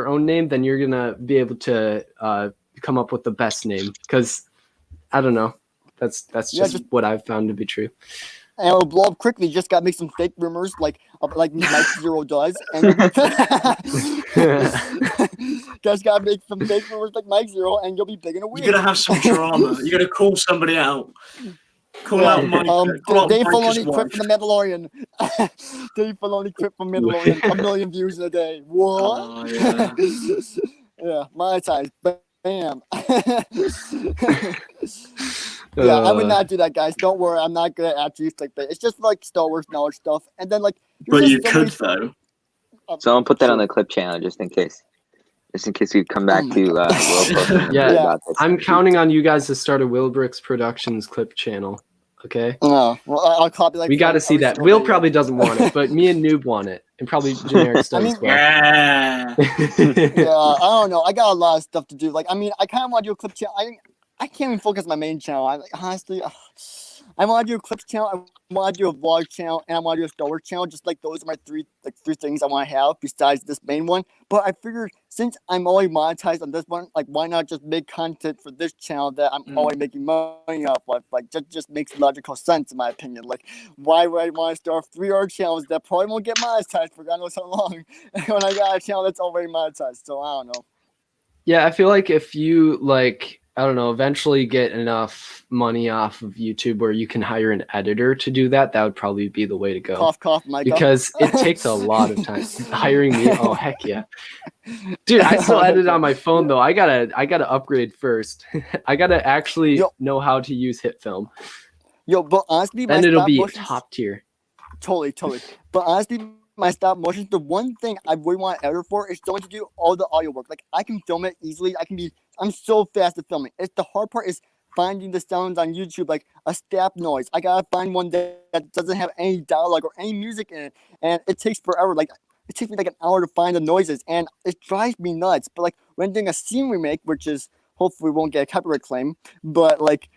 own name, then you're gonna be able to come up with the best name. Because I don't know, that's Yeah, just what I've found to be true. And it'll blow up quickly. You just gotta make some fake rumors, like Mike Zero does, and just gotta make some fake rumors like Mike Zero, and you'll be big in a week. You're gonna have some drama. You're gonna call somebody out. Call out Mike. Call out Dave Mike's Filoni wife. quit from the Mandalorian. Dave Filoni quit from Mandalorian. 1 million views in a day. What? Oh, yeah. Yeah, monetized. Bam. Yeah, I would not do that, guys. Don't worry, I'm not good at attributes like that. It's just like Star Wars knowledge stuff, and then like. But there's you just could many- though. Someone put that on Sure. the clip channel just in case. Just in case we come back Oh my to Will posting Yeah, about this. I'm counting on you guys to start a Wilbrix Productions clip channel. Okay, Oh, well, I'll copy like. we got to see that. Will probably doesn't want it, but me and Noob want it, and probably generic stuff as well. Yeah. Yeah, I don't know. I got a lot of stuff to do. Like, I mean, I kind of want to do a clip channel. I can't even focus on my main channel. Honestly, I want to do a clips channel. I want to do a vlog channel, and I want to do a Star Wars channel. Just like those are my three things I want to have besides this main one. But I figured since I'm already monetized on this one, like why not just make content for this channel that I'm already making money off of? Like that just makes logical sense in my opinion. Like why would I want to start 3 other channels that probably won't get monetized for God knows how long when I got a channel that's already monetized? So I don't know. Yeah, I feel like if you I don't know, eventually get enough money off of YouTube where you can hire an editor to do that, that would probably be the way to go. Cough, cough, Micah. Because it takes a lot of time. Hiring me, oh heck yeah. Dude, I still edit on my phone though. I gotta upgrade first. I gotta actually know how to use HitFilm. Yo, but honestly, then it'll be top tier. Totally. But honestly, my stop motion, the one thing I really want an editor for is someone to do all the audio work. Like I can film it easily. I'm so fast at filming. It's the hard part is finding the sounds on YouTube, like a stab noise. I gotta find one that doesn't have any dialogue or any music in it, and it takes forever. Like it takes me like an hour to find the noises, and it drives me nuts. But like when doing a scene remake, which is hopefully we won't get a copyright claim, but like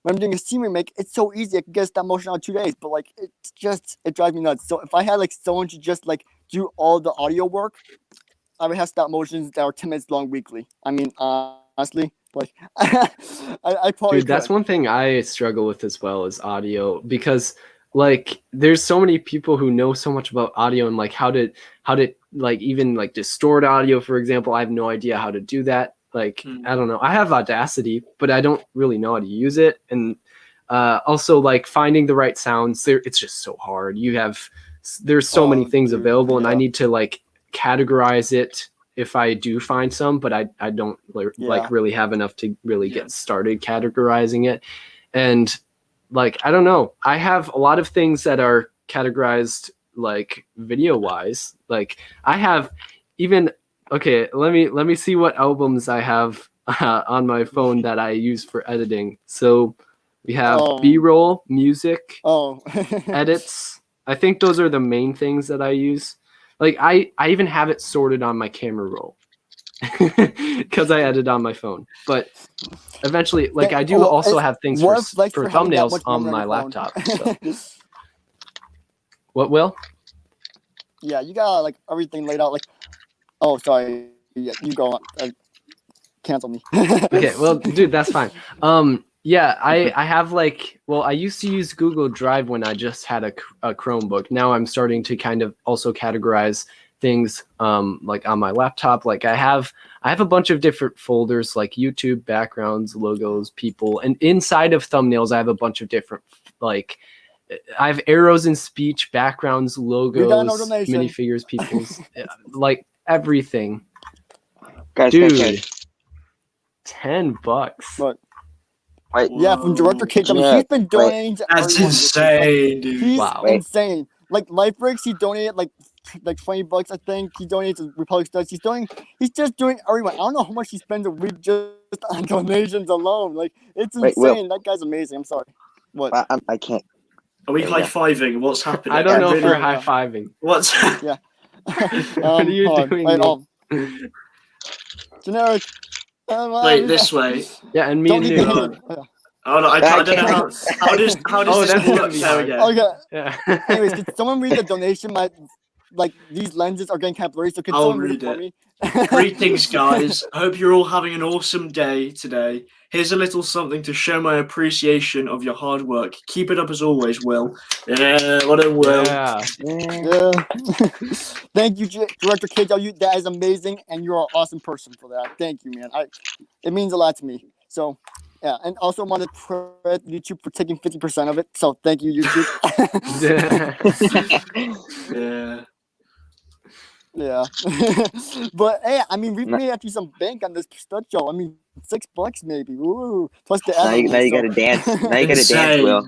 when I'm doing a scene remake, it's so easy. I can get a stop motion on 2 days, but like it drives me nuts. So if I had like someone to just like do all the audio work, I would have stop motions that are 10 minutes long weekly. I mean, honestly, like I probably Dude, that's one thing I struggle with as well is audio, because like there's so many people who know so much about audio and like how to like even like distort audio, for example. I have no idea how to do that. Like I don't know. I have Audacity, but I don't really know how to use it. And also like finding the right sounds there, it's just so hard. There's so many things available, and I need to like categorize it if I do find some, but I don't like really have enough to really get started categorizing it. And like I don't know, I have a lot of things that are categorized like video wise. Like I have even okay, let me see what albums I have on my phone that I use for editing. So we have B-roll, music, edits. I think those are the main things that I use. Like I even have it sorted on my camera roll because I edit on my phone. But eventually, like I do also have things for thumbnails on my laptop. So. What, Will? Yeah, you got like everything laid out. Like, oh, sorry. Yeah, you go on. Cancel me. Okay, well, dude, that's fine. Yeah, I have like, well, I used to use Google Drive when I just had a Chromebook. Now I'm starting to kind of also categorize things like on my laptop. Like I have a bunch of different folders like YouTube, backgrounds, logos, people, and inside of thumbnails I have a bunch of different like I have arrows in speech, backgrounds, logos, minifigures, people's like everything. Guys, Dude, $10. But Wait, yeah, from Director Cage. I mean, Yeah, he's been donating to That's everyone this week. insane, dude. He's Wow. insane. Like LifeBreaks, he donated like $20, I think. He donated to Republic Studies. He's just doing everyone. I don't know how much he spends a week just on donations alone. Like it's Wait, insane. Will. That guy's amazing. I'm sorry. What? I can't. Are we Yeah. high-fiving? What's happening? I don't know if really we're don't know. high-fiving. What's What are you hold on. doing, Wait, Neil? Generic. Wait, this way. Yeah, and me Don't and leave me you. hanging. Oh no, I don't know how does Oh, this that's work? gonna be There we hard. go. Okay. Yeah. Anyways, could someone read the donation? Like these lenses are getting kind of blurry, so could I'll someone read it for read me? Greetings, guys. Hope you're all having an awesome day today. Here's a little something to show my appreciation of your hard work. Keep it up as always, Will. Yeah, what a Will. Yeah. Yeah. Thank you, Director KW. That is amazing, and you're an awesome person for that. Thank you, man. It means a lot to me. So, yeah, and also want to credit YouTube for taking 50% of it. So, thank you, YouTube. Yeah. Yeah. But hey, I mean, we've made actually some bank on this stud show. I mean, $6 maybe. Woo! Plus the Now you admin, gotta dance. Now you gotta dance, Insane. Will.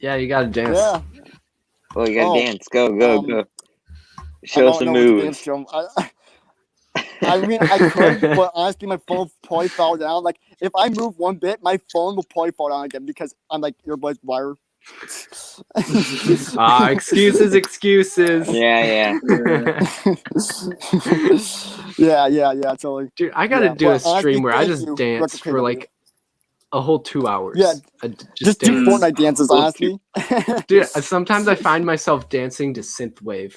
Yeah, you gotta dance. Yeah. Well, you gotta Oh, dance. Go. I Show don't some know what to moves. dance to. I mean, I could, but honestly, my phone probably fall down. Like, if I move one bit, my phone will probably fall down again because I'm like earbuds wired. Excuses. Yeah. Yeah, totally. Dude, I gotta Yeah, do a but honestly, stream where I thank just you, dance Director for KW. like a whole 2 hours. Yeah, just do dance. Fortnite dances, honestly. Dude, sometimes I find myself dancing to synthwave.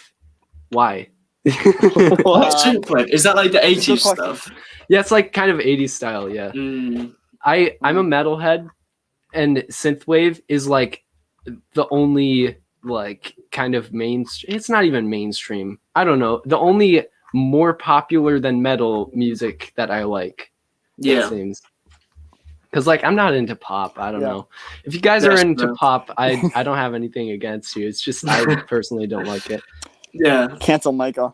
Why? What's synthwave? Is that like the 80s good question. stuff? Yeah, it's like kind of 80s style, yeah. I'm a metalhead, and synthwave is like the only like kind of mainstream. It's not even mainstream. I don't know. The only more popular than metal music that I like. Yeah. It seems. Because like I'm not into pop. I don't Yeah. know. If you guys That's are into fair. pop, I don't have anything against you. It's just I personally don't like it. Yeah. Cancel Micah.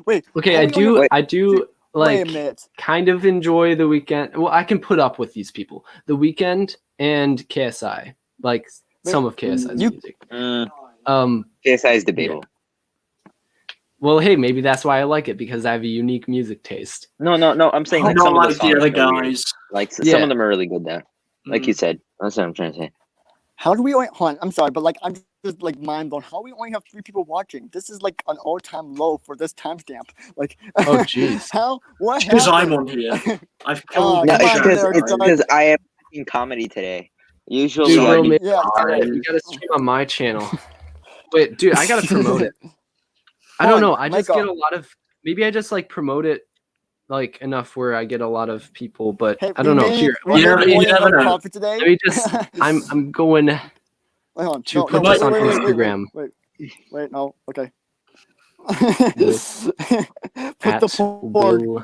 Wait. Okay, how I we gonna- do Wait a like minute. kind of enjoy The Weeknd. Well, I can put up with these people. The Weeknd and KSI. Like some of KSI's music. KSI is debatable. Well, hey, maybe that's why I like it, because I have a unique music taste. No. I'm saying like Not some of the like the songs other are weird. guys. Like Yeah. some of them are really good though. Like you said. That's what I'm trying to say. How do we only hold on, I'm sorry, but like I'm just like mind blown. How do we only have 3 people watching? This is like an all-time low for this timestamp. Like Oh, jeez. how what Because happened? I'm on here. I've Oh, killed No, come on, it's Derek, because sorry. I am watching comedy today. Usually, Dude, Sorry. Will, maybe Yeah, you gotta stream on my channel. Wait, dude, I gotta promote it. I Hold don't on, know. I just Micah. get a lot of. Maybe I just like promote it like enough where I get a lot of people, but Hey, I don't know. Here, we never- made you more never than know. profit today. let me just. I'm going Wait, hold on. to No, put no, this wait, on wait, wait, Instagram. Wait, no, okay. With Put at the board. Will.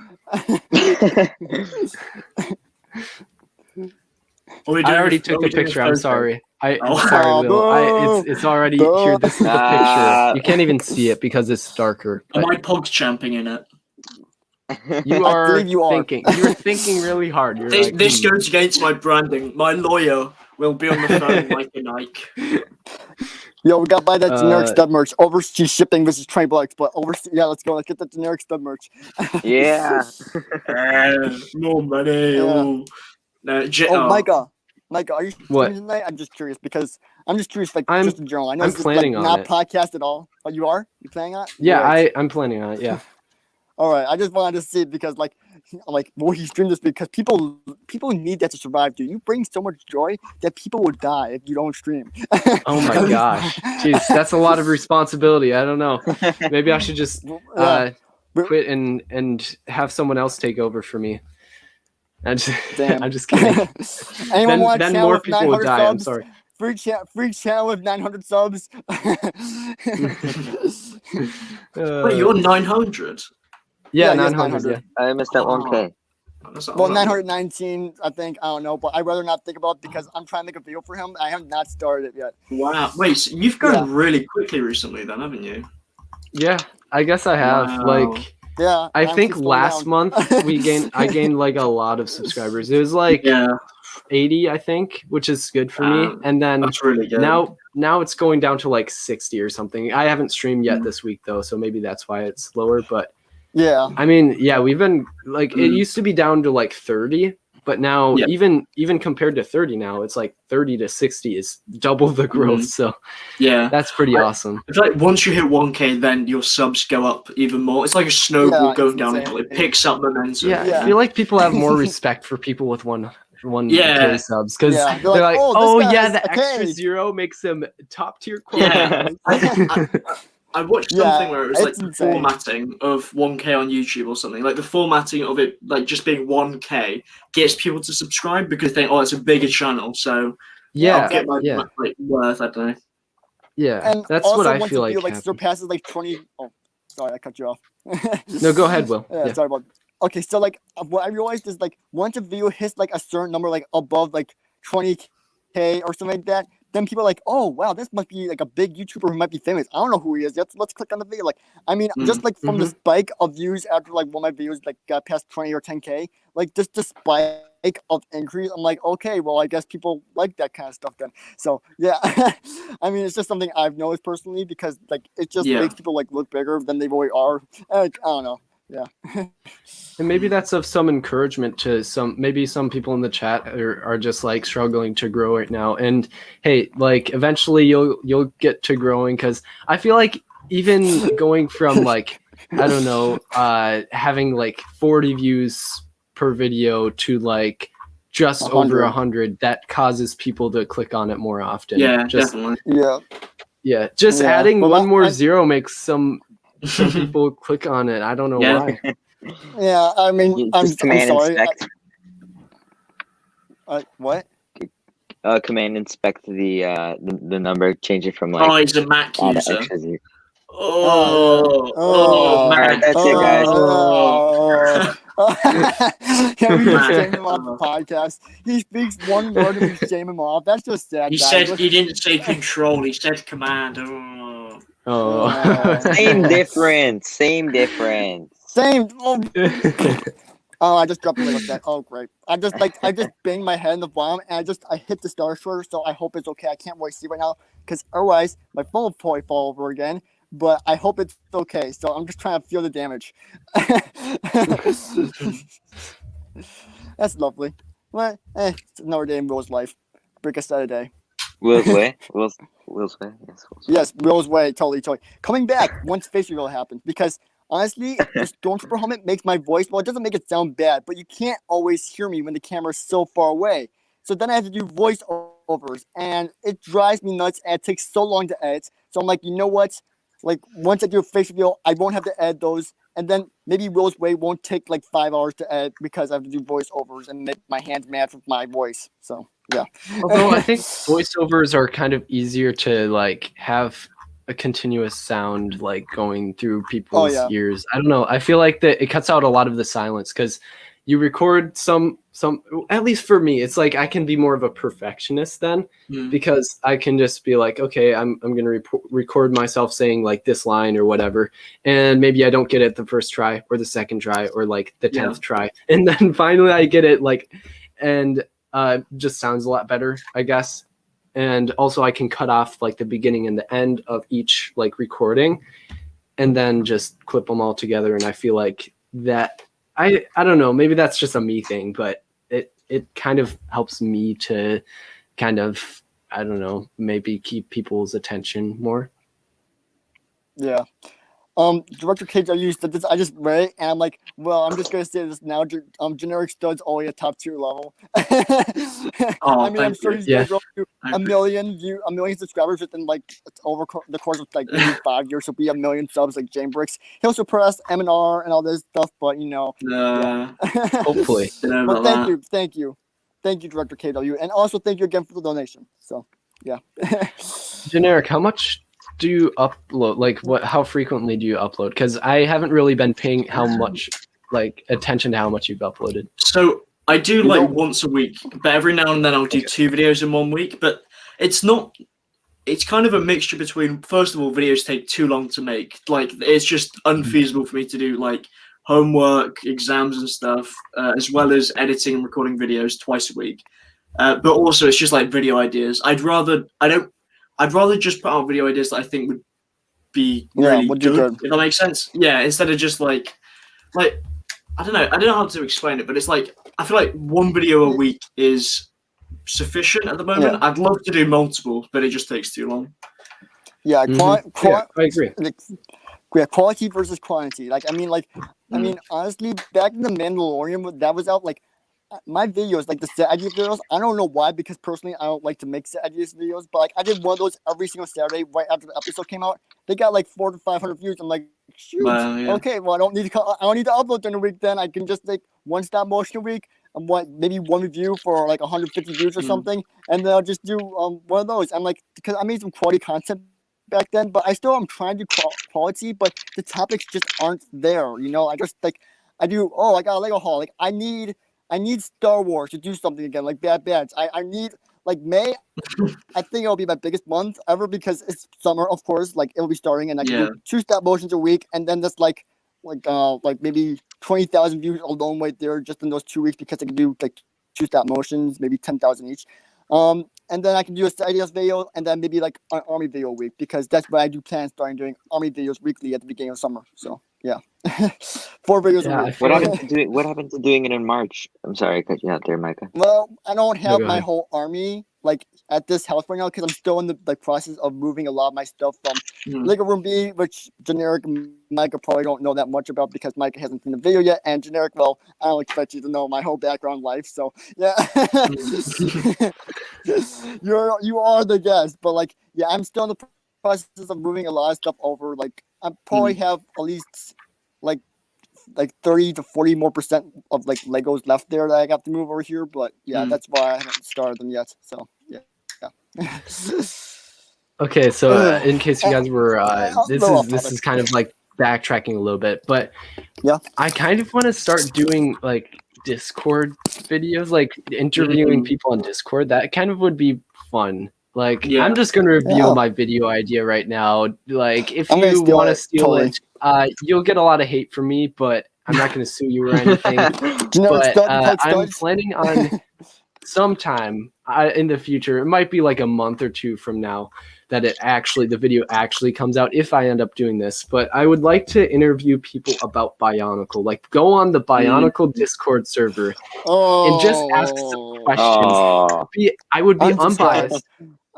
I already took the picture. I'm sorry. I'm Oh. sorry, Will. It's already here. This is the picture. You can't even see it because it's darker. Am But I pog champing in it? you I are believe you are. thinking. You're thinking really hard. You're This, like, this goes against my branding. My lawyer will be on the phone like a Nike. Yo, we gotta buy that generic Uh, stud merch. Overseas shipping versus $20, but overseas, yeah, let's go. Let's get the generic stud merch. Yeah. More money. Yeah. Oh, no, Micah, are you What? streaming tonight? I'm just curious because I'm just curious, like I'm- just in general. I know I'm this is planning like on not it. podcast at all. Oh, you are? You planning on it? yeah, Alright. I'm planning on it. Yeah. All right, I just wanted to see because like will he stream this because people need that to survive, dude. You bring so much joy that people will die if you don't stream. Oh my gosh. Jeez, that's a lot of responsibility. I don't know. Maybe I should just quit and have someone else take over for me. I'm just kidding. Anyone want a then channel more with people would 900 die. I'm subs? sorry. Free channel with 900 subs. Wait, you're 900. Yeah, Yeah, he has 900. 900. Yeah. I missed that 1K. Well, 919, I think. I don't know, but I'd rather not think about it because I'm trying to make a video for him. I have not started it yet. Wow. Wait, so you've grown really quickly recently, then, haven't you? Yeah, I guess I have. Wow. Like, Yeah. I I'm think keep slowing last down. month I gained like a lot of subscribers. It was like Yeah, 80, I think, which is good for me. And then that's really good. now it's going down to like 60 or something. I haven't streamed yet Mm. this week though, so maybe that's why it's lower. But Yeah. I mean, yeah, we've been like it Mm. used to be down to like 30, but now Yeah. even compared to 30 now, it's like 30 to 60 is double the growth. Mm. So Yeah. that's pretty awesome. It's like once you hit 1K, then your subs go up even more. It's like a snowball Yeah, going it's down. insane. It picks up momentum. Yeah, Yeah. I feel like people have more respect for people with one Yeah. K subs because Yeah. they're like, this oh guy yeah, has the a extra K." 0 makes them top tier quality. Yeah. I watched Yeah, something where it was like it's the insane. formatting of 1K on YouTube or something. Like the formatting of it, like just being 1K, gets people to subscribe because they think, oh, it's a bigger channel, so Yeah, I'll get my yeah, like worth. I don't know. yeah. And That's also, what I once feel a like. video like happens. surpasses like 20. Oh, sorry, I cut you off. No, go ahead, Will. Yeah, Yeah. sorry about. Okay, so like what I realized is like once a video hits like a certain number, like above like 20K or something like that, then people are like, oh wow, this must be like a big YouTuber who might be famous. I don't know who he is. Let's click on the video. Like, I mean, just like from the spike of views after like one of my videos like got past 20 or 10K, like just the spike of increase. I'm like, okay, well, I guess people like that kind of stuff then. So yeah, I mean, it's just something I've noticed personally because like it just Yeah. makes people like look bigger than they really are. I don't know. Yeah. And maybe that's of some encouragement to some people in the chat are just like struggling to grow right now. And hey, like eventually you'll get to growing because I feel like even going from like I don't know having like 40 views per video to like just 100. over 100, that causes people to click on it more often. Yeah, just definitely. Yeah. just Yeah, adding but one more I- 0 makes some people click on it. I don't know Yeah. why. Yeah, I mean, I'm Command sorry. inspect. What? Command inspect the number, change it from like Oh, he's a Mac add user. extra zero. Oh, Alright, Mac. that's it, guys. Can we just Man. shame him off the podcast? He speaks one word and we shame him off. That's just sad. He guys. said Let's- he didn't say control. He said command. Oh. Oh. Same difference. Same difference. Same. Oh, I just dropped the like that. Oh, great. I just banged my head in the bomb and I hit the star destroyer, so I hope it's okay. I can't really see right now because otherwise my phone will probably fall over again. But I hope it's okay. So I'm just trying to feel the damage. That's lovely. Well, it's another day in Will's life. Break a set a day. Will's way. Will's way. Yes, Will's way. Yes, Will's way. Totally. Coming back once face reveal happens because honestly, the Stormtrooper helmet makes my voice, well, it doesn't make it sound bad, but you can't always hear me when the camera's so far away. So then I have to do voiceovers, and it drives me nuts, and it takes so long to edit. So I'm like, you know what? Like, once I do a face reveal, I won't have to edit those, and then maybe Will's Way won't take like 5 hours to edit because I have to do voiceovers and make my hands match with my voice. So, yeah. Although I think voiceovers are kind of easier to like have a continuous sound like going through people's ears. I don't know. I feel like that it cuts out a lot of the silence because you record some at least for me, it's like I can be more of a perfectionist then because I can just be like, okay, I'm going to record myself saying like this line or whatever. And maybe I don't get it the first try or the second try or like the 10th try. And then finally I get it like, and just sounds a lot better, I guess. And also I can cut off like the beginning and the end of each like recording and then just clip them all together. And I feel like that, I don't know, maybe that's just a me thing, but it kind of helps me to kind of, I don't know, maybe keep people's attention more. Yeah. Director Cage, I just read it, and I'm like, well, I'm just gonna say this now. Generic Stud's only a top tier level. I mean, I'm sure he's gonna grow to a million subscribers within like over the course of like maybe 5 years. He'll be a million subs like Jane Bricks. He'll surpass M&R and all this stuff, but you know, hopefully. But thank you, Director KW, and also thank you again for the donation. So, yeah. Generic, how much do you upload? Like, how frequently do you upload? Because I haven't really been paying attention to how much you've uploaded. So I do like once a week, but every now and then I'll do 2 videos in 1 week. But it's not. It's kind of a mixture between. First of all, videos take too long to make. Like, it's just unfeasible for me to do like homework, exams, and stuff, as well as editing and recording videos twice a week. But also, it's just like video ideas. I'd rather just put out video ideas that I think would be really good, if that makes sense. Yeah, instead of just like I don't know how to explain it, but it's like I feel like 1 video a week is sufficient at the moment. I'd love to do multiple, but it just takes too long. Yeah, I agree. Yeah, quality versus quantity. Like, I mean, honestly, back in the Mandalorian, that was out. Like, my videos, like the set idea videos, I don't know why, because personally, I don't like to make set ideas videos. But like, I did one of those every single Saturday right after the episode came out. They got like 400 to 500 views. I'm like, shoot, okay, well, I don't need to upload during the week. Then I can just make 1 stop motion a week and maybe 1 review for like 150 views or something, and then I'll just do one of those. I'm like, because I made some quality content back then, but I still am trying to do quality, but the topics just aren't there. You know, I just like I got a Lego haul. Like I need Star Wars to do something again, like Bad Batch. I need like May. I think it'll be my biggest month ever because it's summer, of course. Like it'll be starting, and I can do 2 stop motions a week, and then that's like maybe 20,000 views alone right there just in those 2 weeks because I can do like 2 stop motions, maybe 10,000 each. And then I can do a ideas video, and then maybe like an army video a week because that's what I do plan starting doing army videos weekly at the beginning of summer. So yeah, 4 videos a week. What happened to doing it in March? I'm sorry, I cut you out there, Micah. Well, I don't have my whole army like at this house right now because I'm still in the process of moving a lot of my stuff from Lego Room B, which generic Micah probably don't know that much about because Micah hasn't seen the video yet, and generic, well, I don't expect you to know my whole background life, so yeah. You are the guest, but like yeah, I'm still in the process of moving a lot of stuff over. Like I probably have at least like 30 to 40 more % of like Legos left there that I got to move over here, but yeah, that's why I haven't started them yet. So yeah. Okay, so in case you guys were this is kind of like backtracking a little bit, but yeah, I kind of want to start doing like Discord videos, like interviewing people on Discord. That kind of would be fun. Like I'm just gonna reveal my video idea right now. Like if you want to steal it, you'll get a lot of hate from me, but I'm not gonna sue you or anything. But I'm planning on sometime in the future, it might be like a month or 2 from now, that the video actually comes out if I end up doing this. But I would like to interview people about Bionicle, like go on the Bionicle Discord server and just ask some questions. I would be unbiased,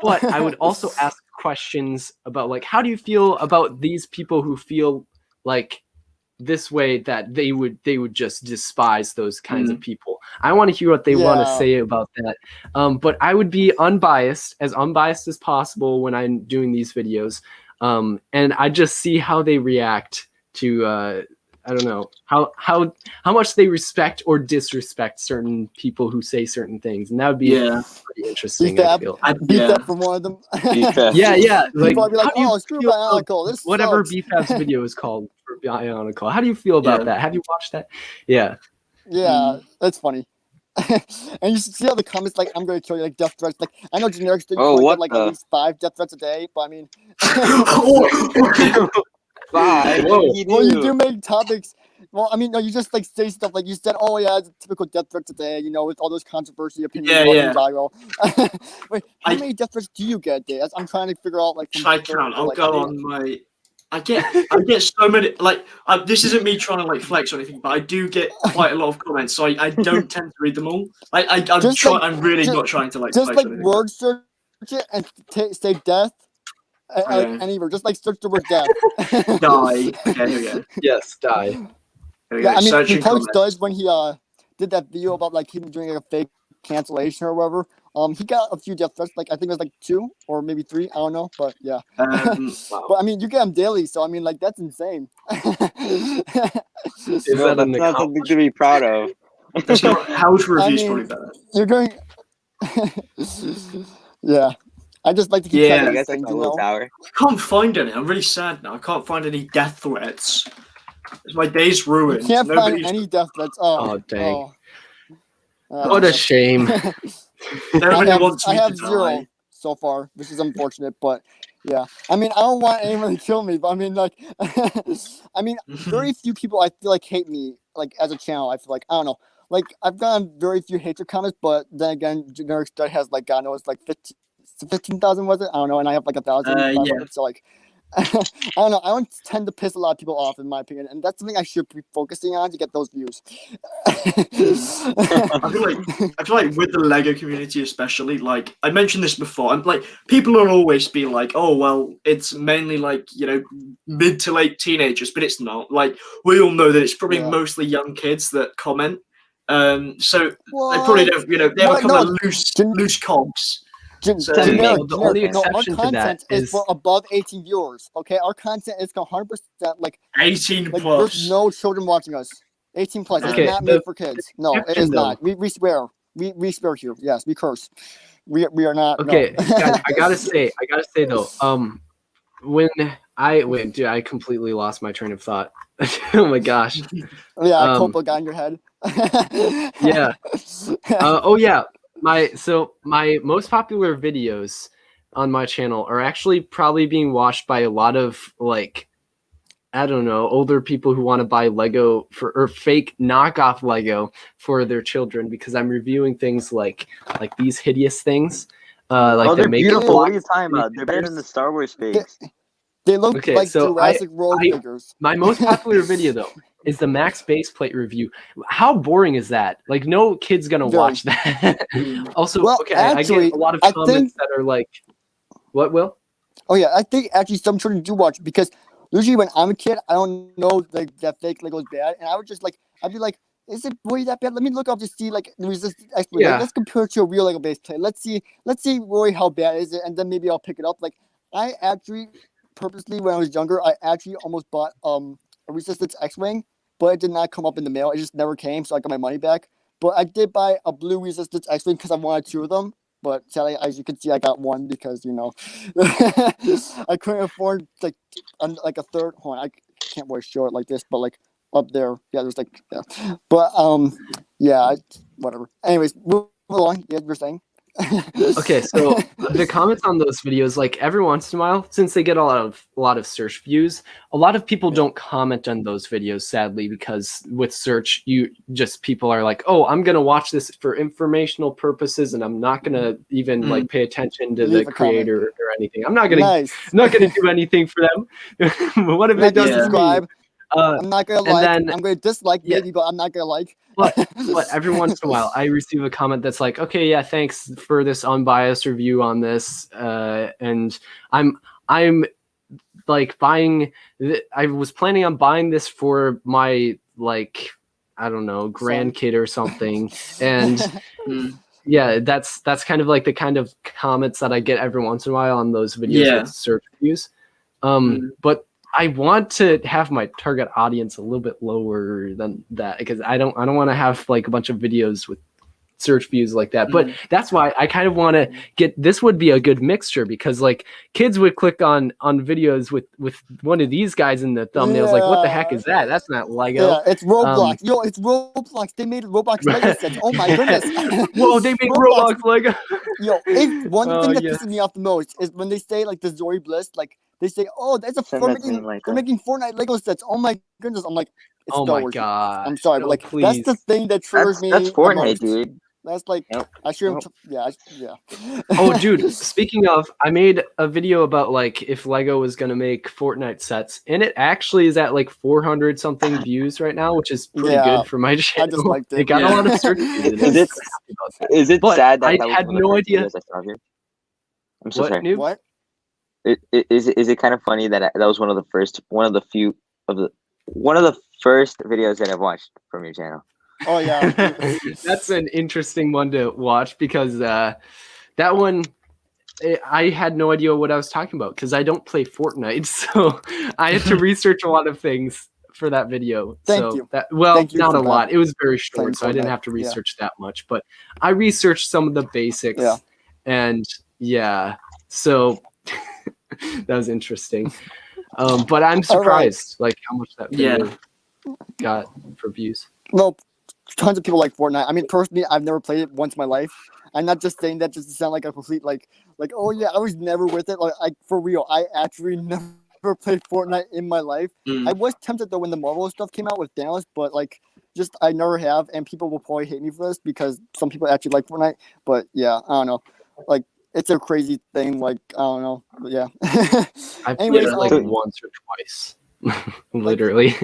but I would also ask questions about like, how do you feel about these people who feel like this way, that they would just despise those kinds of people. I want to hear what they want to say about that. But I would be unbiased as possible when I'm doing these videos. And I just see how they react to I don't know how much they respect or disrespect certain people who say certain things, and that would be pretty interesting. I feel. Beat from one of them. yeah. Like, like screw Bionicle. This whatever sucks. BFAP's video is called for Bionicle. How do you feel about that? Have you watched that? Yeah. Yeah, that's funny. And you see how the comments like, I'm going to kill you, like death threats. Like I know generics get like at least 5 death threats a day, but I mean. 5. Well, you do make topics. Well, I mean, no, you just like say stuff like you said. Oh yeah, it's a typical death threat today. You know, with all those controversy opinions about Ninjago. Wait, how many death threats do you get a day? I'm trying to figure out like. I count. I'll go on my. I get so many. Like this isn't me trying to like flex or anything, but I do get quite a lot of comments, so I don't tend to read them all. I'm really not trying to like. Just like word search it and say death. Anywhere, just like search the word death. Die. Okay, here we go. Yes, die. Yeah, I mean, he probably does when he did that video about like him doing like a fake cancellation or whatever. He got a few death threats, like I think it was like 2 or maybe 3. I don't know, but yeah. But I mean, you get them daily, so I mean, like that's insane. That's not something to be proud of. House reviews probably better. You're going. Yeah. I just like to keep Yeah. track I of guess these like things, a you little know. tower. I can't find any. I'm really sad now. I can't find any death threats. My day's You ruined. can't find Nobody's. any death threats. Oh, dang. Oh, What a yeah. shame. Nobody wants I me to have 0 die. so far, which is unfortunate, but yeah. I mean, I don't want anyone to kill me, but I mean, like, I mean, very few people I feel like hate me, like, as a channel. I feel like, I don't know. Like, I've gotten very few hatred comments, but then again, Generic Stud has, like, God knows, like, 15,000, was it? I don't know, and I have, like, 1,500, Yeah. so, like, I don't know. I don't tend to piss a lot of people off, in my opinion, and that's something I should be focusing on to get those views. I feel like with the Lego community, especially, like I mentioned this before, and like people will always be like, "Oh, well, it's mainly like mid to late teenagers," but it's not. Like we all know that it's probably Yeah. mostly young kids that comment. So they What? probably don't. They have What? a kind No, of loose Gen- cogs. So, generic, Well, the generic. only No, our exception to that content is is for above 18 viewers. Okay, our content is 100% like 18 there's plus. no children watching us. 18 plus. It's Okay, not made for kids. No, it exception, is though. not. We swear. We swear here. Yes, we curse. We are not. Okay, No. guys, I gotta say though, when wait, dude, I completely lost my train of thought. Oh my gosh. Yeah, Copa got in your head. Yeah. Oh yeah. My most popular videos on my channel are actually probably being watched by a lot of like, I don't know, older people who want to buy Lego or fake knockoff Lego for their children, because I'm reviewing things like these hideous things. Like Oh, the they're make beautiful. What are you blocks talking about? They're better than the Star Wars figs. They look Okay, like so Jurassic World figures. my most popular video though is the Max Baseplate review. How boring is that? Like no kid's gonna Very. watch that. Also, Well, okay, actually, I get a lot of I comments think- that are like, "What, Will?" Oh yeah, I think actually some children do watch it, because usually when I'm a kid, I don't know like that fake Lego is bad, and I would just like I'd be like, is it really that bad? Let me look up to see like the resistance expert. Yeah. Like, let's compare it to a real Lego base plate. Let's see really how bad is it, and then maybe I'll pick it up. Like I actually purposely when I was younger, I actually almost bought a Resistance X-Wing, but it did not come up in the mail. It just never came, so I got my money back. But I did buy a blue Resistance X-Wing because I wanted 2 of them. But sadly, as you can see, I got 1 because I couldn't afford like a third. Hold on, I can't really show it like this, but like up there, yeah, there's like yeah. But yeah, whatever. Anyways, move along. Yeah, you're saying. Okay, so the comments on those videos, like every once in a while, since they get a lot of search views, a lot of people don't comment on those videos, sadly, because with search, people are like, oh, I'm gonna watch this for informational purposes, and I'm not gonna even like pay attention to Leave the a creator comment. or anything. I'm not gonna Nice. not gonna do anything for them. What have they I'm not done gonna to me? subscribe. I'm not gonna and like. then- I'm gonna dislike yeah. maybe, but I'm not gonna like. But every once in a while, I receive a comment that's like, "Okay, yeah, thanks for this unbiased review on this," and I'm like buying. I was planning on buying this for my like, I don't know, grandkid or something, and yeah, that's kind of like the kind of comments that I get every once in a while on those videos with search views. But I want to have my target audience a little bit lower than that, because I don't want to have like a bunch of videos with search views like that. But that's why I kind of want to get, this would be a good mixture, because like kids would click on videos with one of these guys in the thumbnails, like, what the heck is that? That's not Lego. Yeah, it's Roblox. Yo, it's Roblox. They made Roblox Lego sets. Oh my goodness. Whoa, they made Roblox Lego. Yo, one Oh, thing that yes. pisses me off the most is when they say like the Zori Bliss, like they say, oh, that's Send they're that to me, Micah. making Fortnite Lego sets. Oh my goodness. I'm like, it's Oh Star my Wars. god. I'm sorry, but like that's the thing that triggers me. That's the Fortnite, most. dude. That's like Nope. I shouldn't. Nope. Yeah. Oh, dude, speaking of, I made a video about like if Lego was going to make Fortnite sets, and it actually is at like 400 something views right now, which is pretty Yeah, good for my channel. I just liked it. It got a lot of search views. And Is I'm it- so happy about that. Is it But sad that I that was had one of the no first idea. videos I saw here? I'm so What, sorry. Noob? What? Is it kind of funny that that was one of the first videos that I've watched from your channel? Oh yeah. That's an interesting one to watch, because that one, I had no idea what I was talking about, because I don't play Fortnite, so I had to research a lot of things for that video. Thank you. Well, Thank you not for a that. lot. It was very Playing short, so I didn't Fortnite, have to yeah. research that much. But I researched some of the basics, Yeah. and yeah. So that was interesting. But I'm surprised, like how much that video got for views. Well, tons of people like Fortnite. I mean, personally, I've never played it once in my life. I'm not just saying that just to sound like a complete like oh yeah, I was never with it. Like for real, I actually never played Fortnite in my life. I was tempted though when the Marvel stuff came out with Dallas, but like just I never have, and people will probably hate me for this because some people actually like Fortnite. But yeah, I don't know. Like it's a crazy thing. Like I don't know. But yeah. I've Anyways, played it like once or twice, literally.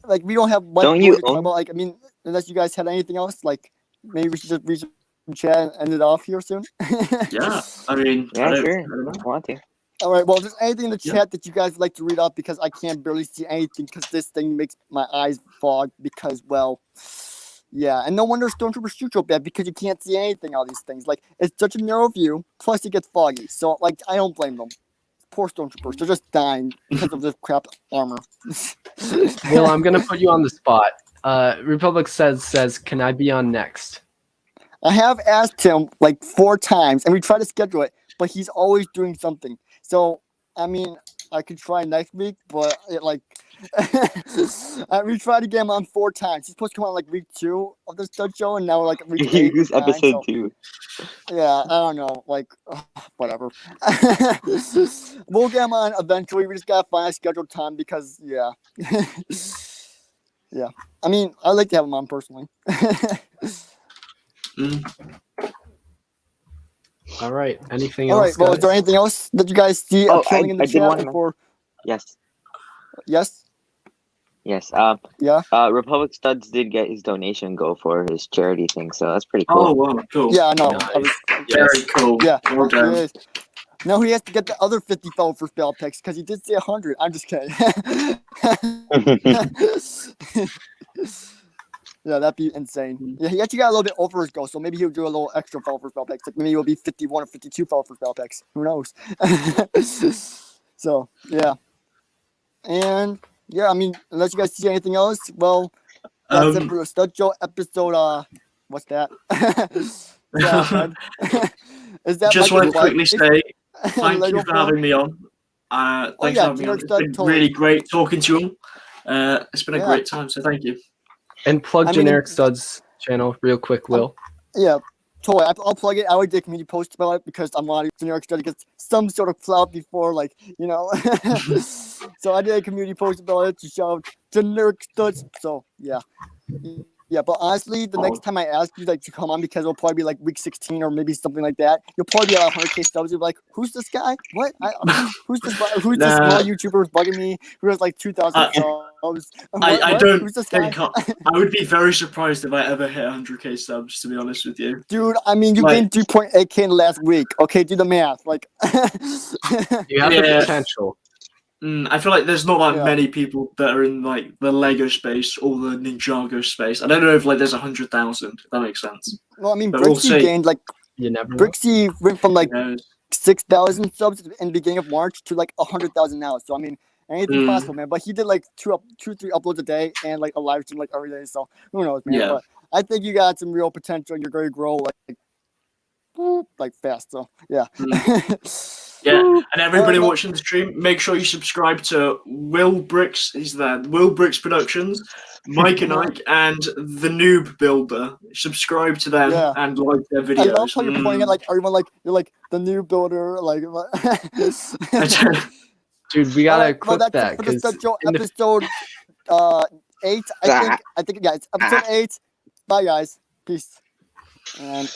Like we don't have much Don't more you to talk own- about. Like I mean, unless you guys had anything else, like maybe we should just reach some chat and end it off here soon. Yeah, I mean, Yeah, I don't sure. know. I want to. All right. Well, if there's anything in the Yeah. chat that you guys would like to read off because I can't barely see anything because this thing makes my eyes fog because well, yeah, and no wonder Stormtroopers shoot so bad because you can't see anything out of these things. Like it's such a narrow view, plus it gets foggy. So like I don't blame them. Poor Stormtroopers, they're just dying because of this crap armor. Will, I'm gonna put you on the spot. Republic says, can I be on next? I have asked him like 4 times, and we tried to schedule it, but he's always doing something. So, I mean, I could try next week, but it, like, we tried to get him on 4 times. He's supposed to come on like week 2 of the stud show, and now we're like week 8. Who's or 9, episode so, 2? yeah, I don't know, like, whatever. We'll get him on eventually. We just gotta find a scheduled time because, yeah, yeah. I mean, I'd like to have him on personally. All right. Anything All else? right. Well, is guys? there anything else that you guys see Oh, appealing in the I did chat wanna before? Yes. Yes. Yes. Yeah. Republic Studs did get his donation go for his charity thing, so that's pretty Oh, cool. wow, cool. Yeah. I know. Nice. Very cool. Yeah. Well done. It is. Now he has to get the other 50 fellow for spell picks because he did say 100. I'm just kidding. Yeah, that'd be insane. Yeah, he actually got a little bit over his goal, so maybe he'll do a little extra fellow for spell picks. Like maybe he'll be 51 or 52 fellow for spell picks. Who knows? So yeah, and yeah, I mean, unless you guys see anything else, well, that's it for the Stud Show episode. What's that? Is that just like want to quickly say thank Lego you for form? having me on. Thanks yeah, for having me on. generic It's stud, been totally. really great talking to you all. It's been a Yeah. great time, so thank you. And plug I mean, Generic Studs channel real quick, Will. Yeah, totally. I'll plug it. I always did a community post about it because I'm on generic study gets some sort of clout before, like, you know. So I did a community post about it to show generic studs. So yeah. Yeah, but honestly, the next time I ask you like to come on, because it'll probably be like week 16 or maybe something like that, you'll probably be at 100K subs. You'll be like, "Who's this guy? What? Who's this? Who's this small YouTuber who's bugging me? Who has like 2,000 subs? I don't Who's this guy?" think I would be very surprised if I ever hit 100K subs. To be honest with you, Dude, I mean, you gained 3.8K in the last week. Okay, do the math. Like, You have the potential. I feel like there's not that many people that are in like the Lego space or the Ninjago space. I don't know if like there's 100,000. If that makes sense. well, I mean, But we'll Brixie see. gained like You never know. Brixie went from like Who knows? 6,000 subs in the beginning of March to like 100,000 now. So I mean, anything's possible, man. But he did like 3 uploads a day and like a live stream like every day. So who knows, man? Yeah. But I think you got some real potential. And you're going to grow like fast. So yeah. Yeah, and everybody watching the stream, make sure you subscribe to Will Bricks. He's there. Will Bricks Productions, Mike and Ike, and the Noob Builder. Subscribe to them and like their videos. I love how you're pointing at like everyone like you're like the new builder, like. Dude, we gotta clip that for the because episode 8. I think yeah, it's episode 8. Bye guys, peace. And